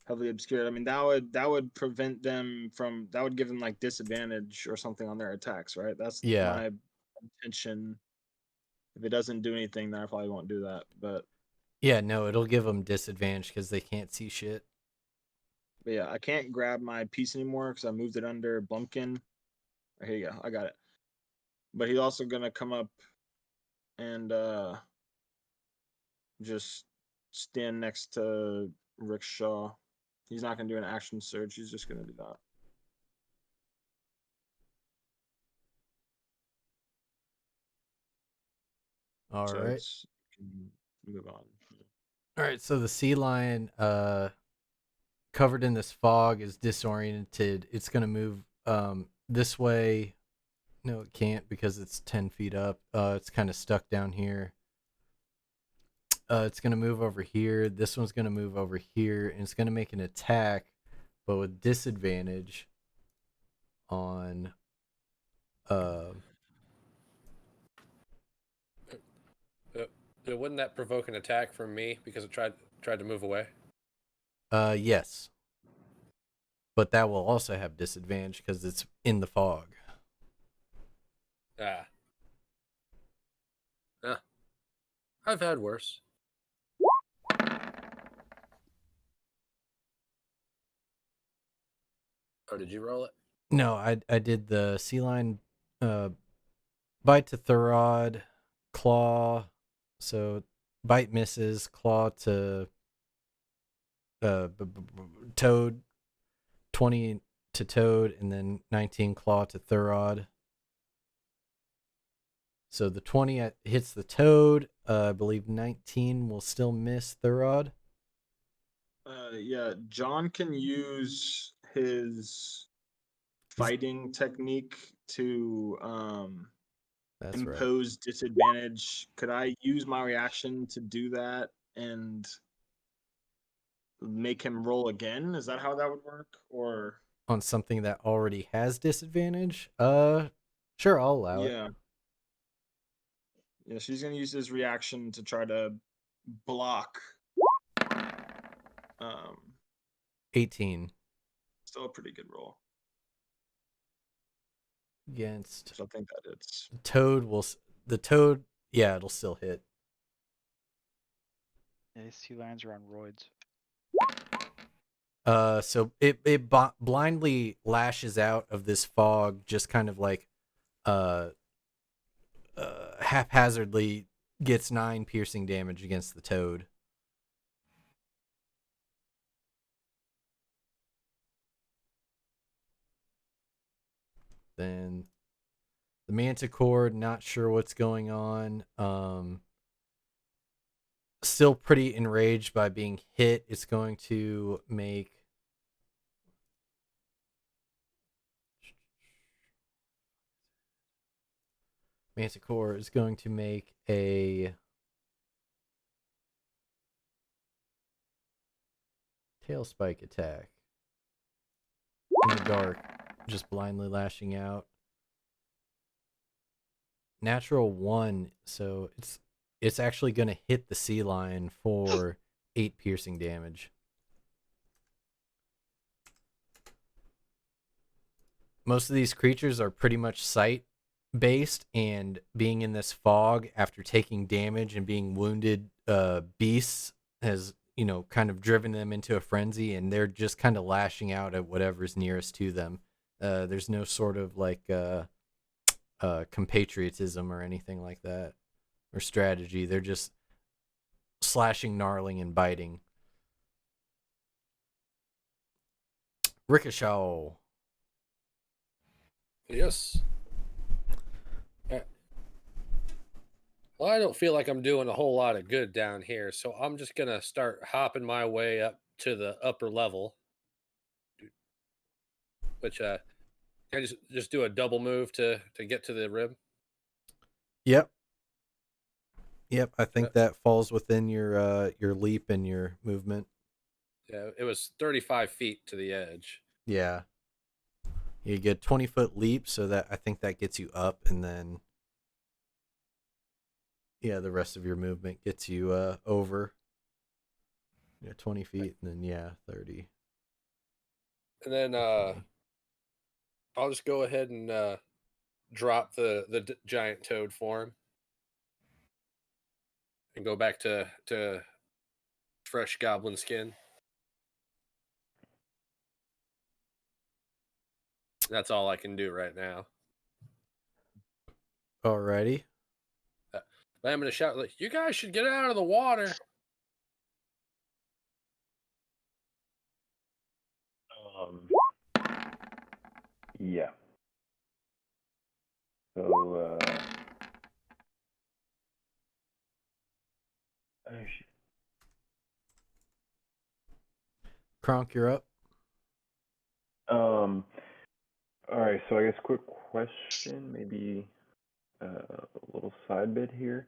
heavily obscured. I mean, that would prevent them from, that would give them like disadvantage or something on their attacks, right? That's Yeah. my intention. If it doesn't do anything, then I probably won't do that. But Yeah, no, it'll give them disadvantage because they can't see shit. yeah, I can't grab my piece anymore because I moved it under Blumpkin. Here you go, I got it. But he's also gonna come up and just stand next to Rickshaw. He's not gonna do an action surge. He's just gonna do that. All So right. it's move on. All right, so the sea lion covered in this fog is disoriented. It's going to move this way. No, it can't because it's 10 feet up. It's kind of stuck down here. It's going to move over here. This one's going to move over here, and it's going to make an attack, but with disadvantage on Wouldn't that provoke an attack from me because it tried to move away? yes. But that will also have disadvantage because it's in the fog. Ah. I've had worse. Oh, did you roll it? No, I did the sea lion bite to Thurod, claw. So bite misses, claw to Toad, 20 to Toad, and then 19 claw to Thurod. So the 20 hits the Toad. I believe 19 will still miss Thurod. Yeah, John can use his fighting technique to That's right. impose disadvantage. Could I use my reaction to do that and make him roll again? Is that how that would work? Or On something that already has disadvantage? Sure, I'll allow it. Yeah, she's gonna use his reaction to try to block. 18 Still a pretty good roll. against So I think that it's the Toad, yeah, it'll still hit. Yeah, these sea lions are on roids. So it blindly lashes out of this fog, just kind of like haphazardly gets 9 piercing damage against the Toad. Then the Manticore, not sure what's going on. still pretty enraged by being hit. It's going to make Manticore is going to make a tail spike attack in the dark, just blindly lashing out. Natural 1, so it's actually going to hit the sea lion for 8 piercing damage. Most of these creatures are pretty much sight based, and being in this fog after taking damage and being wounded beasts has, kind of driven them into a frenzy, and they're just kind of lashing out at whatever's nearest to them. There's no sort of like compatriotism or anything like that, or strategy. They're just slashing, gnarling, and biting. Ricochet. Yes. Well, I don't feel like I'm doing a whole lot of good down here, so I'm just gonna start hopping my way up to the upper level. Which can I just do a double move to get to the rim? Yep. I think that falls within your leap and your movement. Yeah, it was 35 feet to the edge. Yeah. You get 20-foot leap, so that I think that gets you up, and then the rest of your movement gets you over. 20 feet, and then 30. And then I'll just go ahead and drop the giant toad form and go back to fresh goblin skin. That's all I can do right now. Alrighty. I'm gonna shout like, "You guys should get out of the water!" Yeah. So, oh, shit. Kronk, you're up. All right. So I guess quick question, maybe a little side bit here.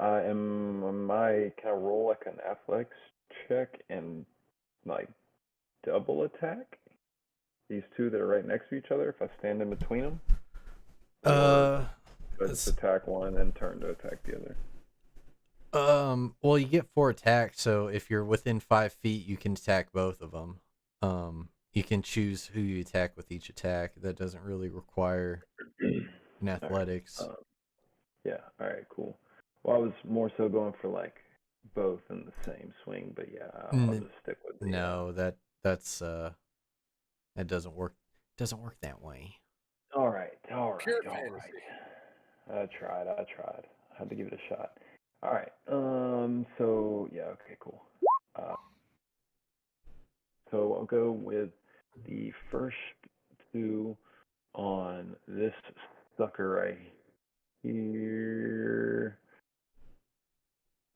Can I roll like an athletics check and like double attack these two that are right next to each other if I stand in between them? Or do I just attack one and turn to attack the other? Well, you get 4 attacks, so if you're within 5 feet, you can attack both of them. You can choose who you attack with each attack. That doesn't really require an athletics. Yeah. All right. Cool. Well, I was more so going for like both in the same swing, but yeah, I'll just stick with the. No, that doesn't work. Doesn't work that way. All right. Pure fantasy. I tried. I had to give it a shot. All right. So yeah. Okay. Cool. So I'll go with the first two on this sucker right here.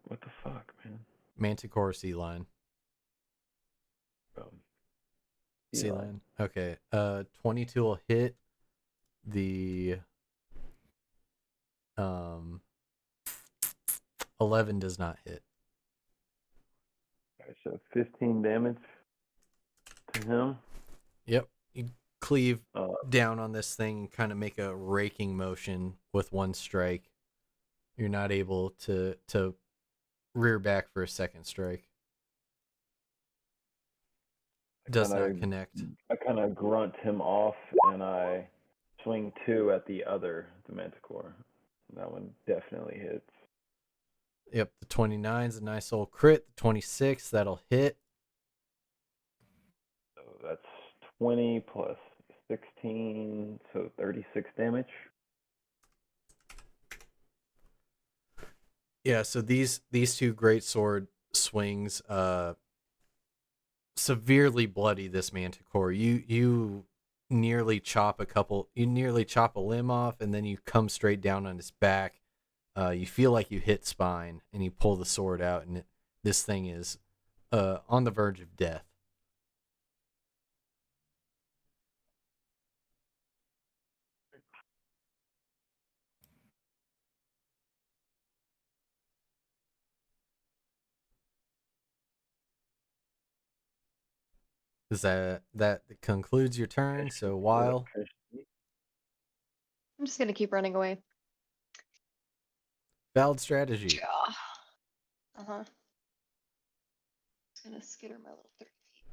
What the fuck, man? Manticore sea lion. Sea lion. Okay. 22 will hit. The 11 does not hit. Okay, so 15 damage to him. Yep. You cleave down on this thing, kind of make a raking motion with one strike. You're not able to rear back for a second strike. Does not connect. I kind of grunt him off, and I swing 2 at the Manticore. That one definitely hits. Yep, the 29's a nice old crit. The 26, that'll hit. So that's 20 plus 16, so 36 damage. Yeah, so these two great sword swings severely bloody this Manticore. You nearly chop a limb off, and then you come straight down on his back. You feel like you hit spine, and you pull the sword out, and this thing is on the verge of death. Is that concludes your turn? So while I'm just gonna keep running away. valid strategy. Yeah. Uh-huh. Just gonna skitter my little 30 feet.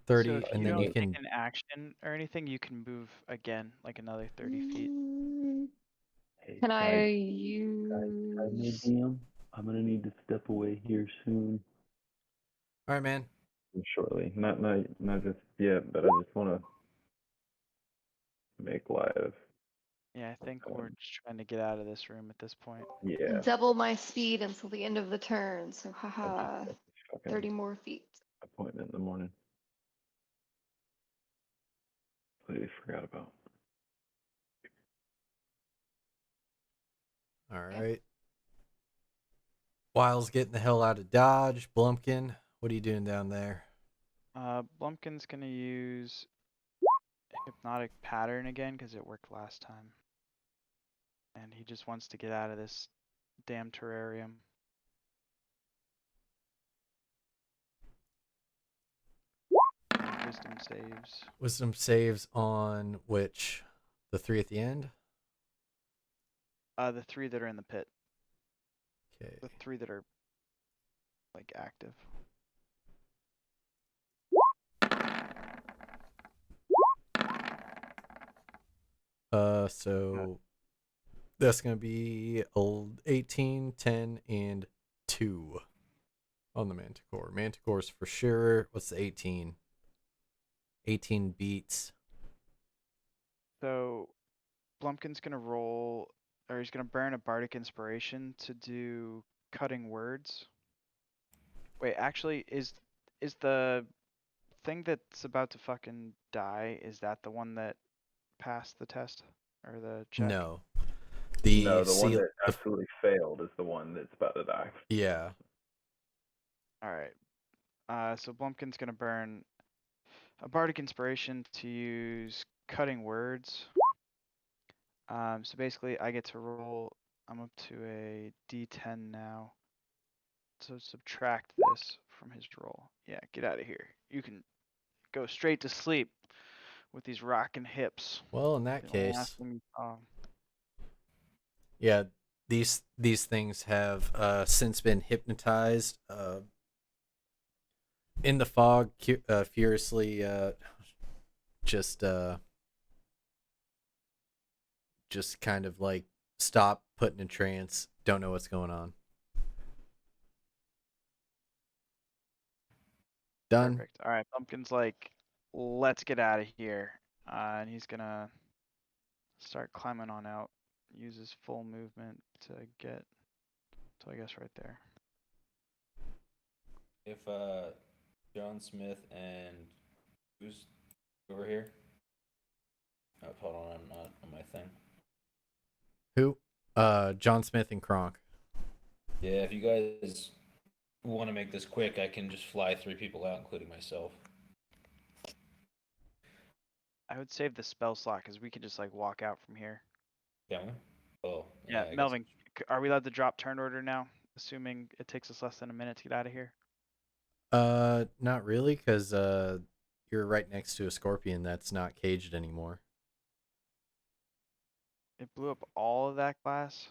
30, So if and you then don't you can take an action or anything, you can move again, like another 30 feet. Hey, Can I side use? DM. I'm gonna need to step away here soon. all right, man. Shortly. Not just yet, but I just want to make live. Yeah, I think we're just trying to get out of this room at this point. Yeah. Double my speed until the end of the turn. So I just haha, got this fucking 30 more feet. appointment in the morning. Completely forgot about. All Okay. right. Wiles getting the hell out of Dodge. Blumpkin, what are you doing down there? Blumpkin's gonna use hypnotic pattern again because it worked last time, and he just wants to get out of this damn terrarium. Wisdom saves. Wisdom saves on which? The 3 at the end? The 3 that are in the pit. Okay. The 3 that are like active. So that's going to be 18, 10, and 2 on the Manticore. Manticore's for sure. What's the 18? 18 beats. So Blumpkin's gonna roll, or he's gonna burn a bardic inspiration to do cutting words. Wait, actually, is the thing that's about to fucking die, is that the one that passed the test or the check? No. No, the one seal. that absolutely failed is the one that's about to die. Yeah. All right. So Blumpkin's gonna burn a bardic inspiration to use cutting words. So basically, I get to roll. I'm up to a D10 now. So subtract this from his roll. Yeah, get out of here. You can go straight to sleep with these rocking hips. Well, in that The only last case, thing you saw. yeah, these things have since been hypnotized. In the fog, furiously, just kind of like stop, put in a trance, don't know what's going on. Done. Perfect. All right, Pumpkin's like, let's get out of here, and he's gonna start climbing on out. Use his full movement to get to, I guess, right there. If John Smith and who's over here? Oh, hold on, I'm not on my thing. Who? John Smith and Kronk. Yeah, if you guys want to make this quick, I can just fly 3 people out, including myself. I would save the spell slot because we can just like walk out from here. Can we? Oh, Yeah, I guess- Melvin, are we allowed to drop turn order now? Assuming it takes us less than a minute to get out of here. Not really, because you're right next to a scorpion that's not caged anymore. It blew up all of that glass.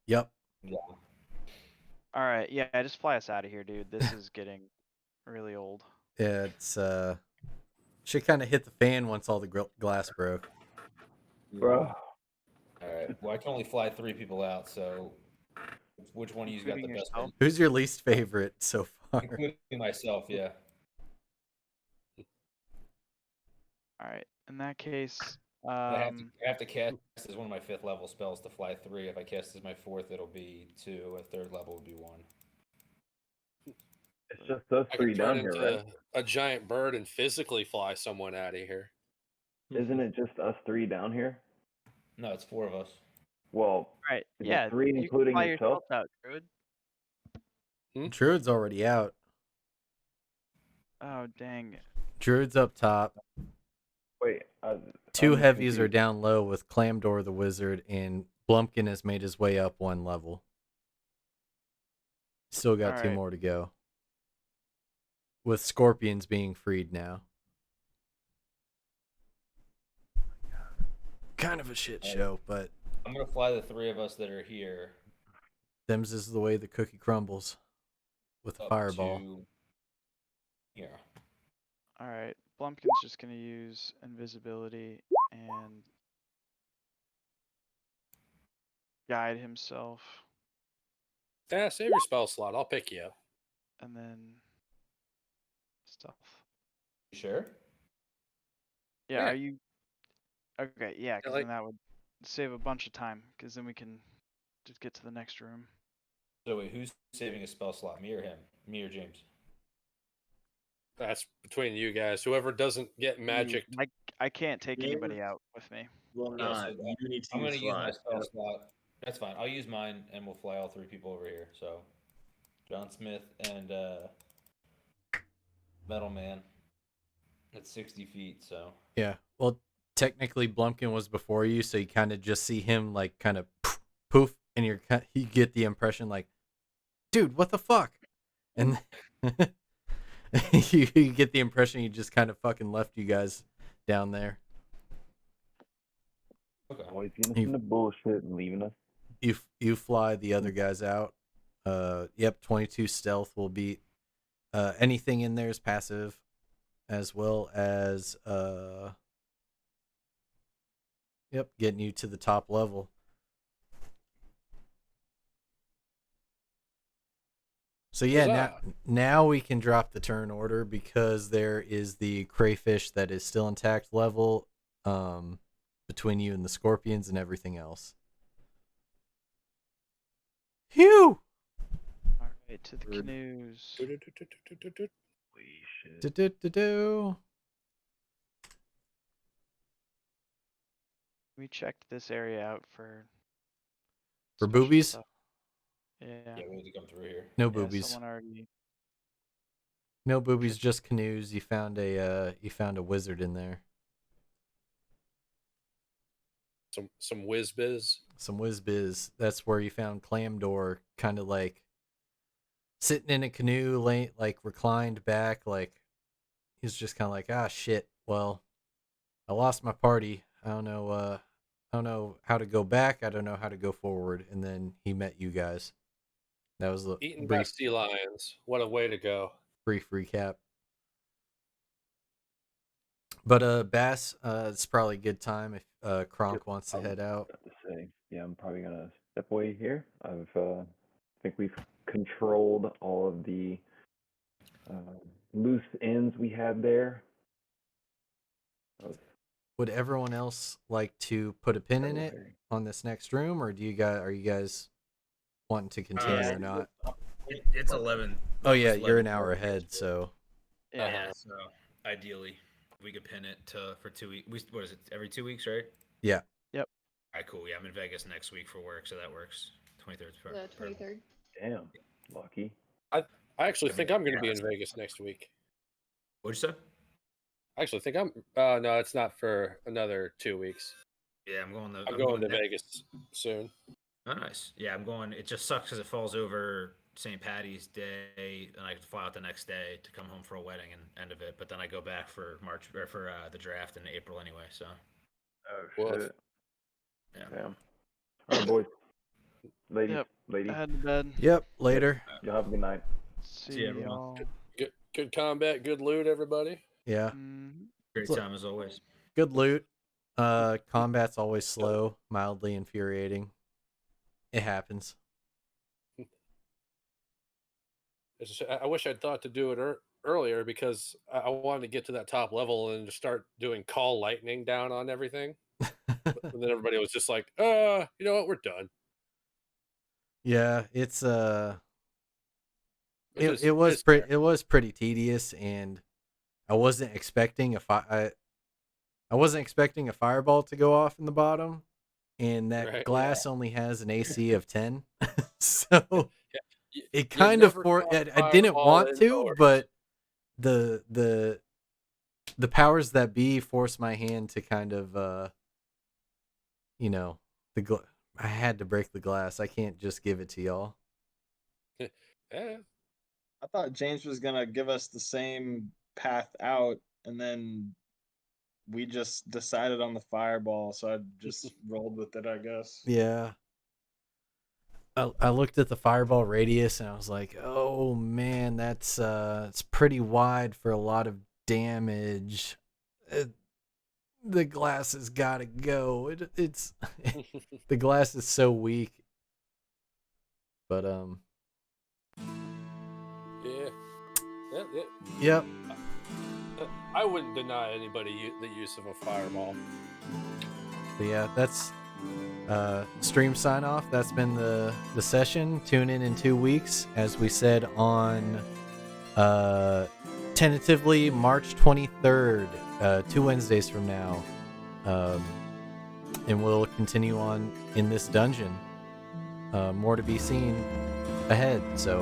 Yep. Yeah. All right, yeah, just fly us out of here, dude. This is getting really old. It's should kind of hit the fan once all the glass broke. Bro. All right. Well, I can only fly 3 people out, so which one of you got the Including best? yourself? Who's your least favorite so far? Including myself, yeah. All right. In that case, I have to cast as one of my 5th level spells to fly 3. If I cast as my 4th, it'll be 2. A 3rd level would be 1. It's just us I three can turn down here, into right? a giant bird and physically fly someone out of here. Isn't it just us 3 down here? No, it's 4 of us. Well, right. is Yeah, it 3 you can including fly yourself? yourself out, Druid. Druid's already out. Oh dang. Druid's up top. Wait, Two I'm heavies are confused. down low with Clamdor the Wizard, and Blumpkin has made his way up one level. Still got two Alright. more to go. With Scorpions being freed now. Kind of a shit show, but I'm gonna fly the three of us that are here them's is the way the cookie crumbles. With a up fireball. to here. Alright. Blumpkin's just gonna use invisibility and guide himself, Yeah, save your spell slot. I'll pick you. and then stealth. You sure? Yeah, Yeah. are you okay? Yeah, because like- then that would save a bunch of time, because then we can just get to the next room. So wait, who's saving a spell slot? Me or him? Me or James? That's between you guys. Whoever doesn't get magic. I can't take James? anybody out with me. Will Yeah, not. so You need to I'm use gonna use my slot. spell Yep. slot. That's fine. I'll use mine, and we'll fly all three people over here. So, John Smith and Metal Man. That's 60 feet. So Yeah. Well, technically Blumpkin was before you, so you kind of just see him like kind of poof, and you get the impression like, dude, what the fuck? And you get the impression he just kind of fucking left you guys down there. okay. Always getting us into bullshit and leaving us. You fly the other guys out. Yep, 22 stealth will beat. Anything in there is passive, as well as yep, getting you to the top level. So yeah, now we can drop the turn order because there is the crayfish that is still intact level between you and the scorpions and everything else. Phew! Alright, to the canoes. Holy shit. Do. We checked this area out for For special boobies? stuff. Yeah. Yeah, we need to come through here. No Yeah, boobies. someone already. No boobies, just canoes. You found a wizard in there. Some whiz biz. Some whiz biz. That's where you found Clamdor, kind of like sitting in a canoe, like reclined back, like he's just kind of like, ah, shit. Well, I lost my party. I don't know how to go back. I don't know how to go forward. And then he met you guys. That was the Eaten by sea lions. What a way to go. brief recap. But Bass, it's probably a good time if Kronk wants to head out. To say, yeah, I'm probably gonna step away here. I think we've controlled all of the loose ends we had there. Would everyone else like to put a pin in it February. on this next room, or are you guys wanting to continue or not? It's 11. Oh yeah, it's you're 11 an hour here. ahead, so Yeah. So ideally, we could pin it for 2 weeks. What is it? Every 2 weeks, right? yeah. Yep. All right, cool. Yeah, I'm in Vegas next week for work, so that works. 23rd. The 23rd. Damn, lucky. I actually think I'm going to be in Vegas next week. What'd you say? I actually think I'm. No, it's not for another 2 weeks. Yeah, I'm going to. I'm going to Vegas soon. Oh, nice. Yeah, I'm going. It just sucks because it falls over St. Patty's Day, and I have to fly out the next day to come home for a wedding and end of it. But then I go back for March or for the draft in April anyway. So. Oh Woof. shit. Yeah. Damn. All right, boys. Ladies. Yep. Ladies. Head to bed. Yep. Later. Y'all have a good night. See ya, everyone. y'all. Good combat, good loot, everybody. Yeah. Great time as always. Good loot. Combat's always slow, mildly infuriating. It happens. I wish I'd thought to do it earlier because I wanted to get to that top level and just start doing call lightning down on everything. But then everybody was just like, you know what, we're done. Yeah, it's Which it was is fair. it was pretty tedious, and I wasn't expecting I wasn't expecting a fireball to go off in the bottom, and that Right, glass only has an AC of 10. So it kind of I didn't want to, but the powers that be forced my hand to kind of you know, I had to break the glass. I can't just give it to y'all. Yeah. I thought James was gonna give us the same path out, and then we just decided on the fireball, so I just rolled with it, I guess. Yeah. I looked at the fireball radius and I was like, oh man, that's it's pretty wide for a lot of damage. The glass has got to go. It's the glass is so weak. But Yeah. Yep. I wouldn't deny anybody the use of a fireball. But yeah, that's stream sign off. That's been the session. Tune in 2 weeks, as we said on tentatively March 23rd, 2 Wednesdays from now, and we'll continue on in this dungeon. More to be seen ahead. So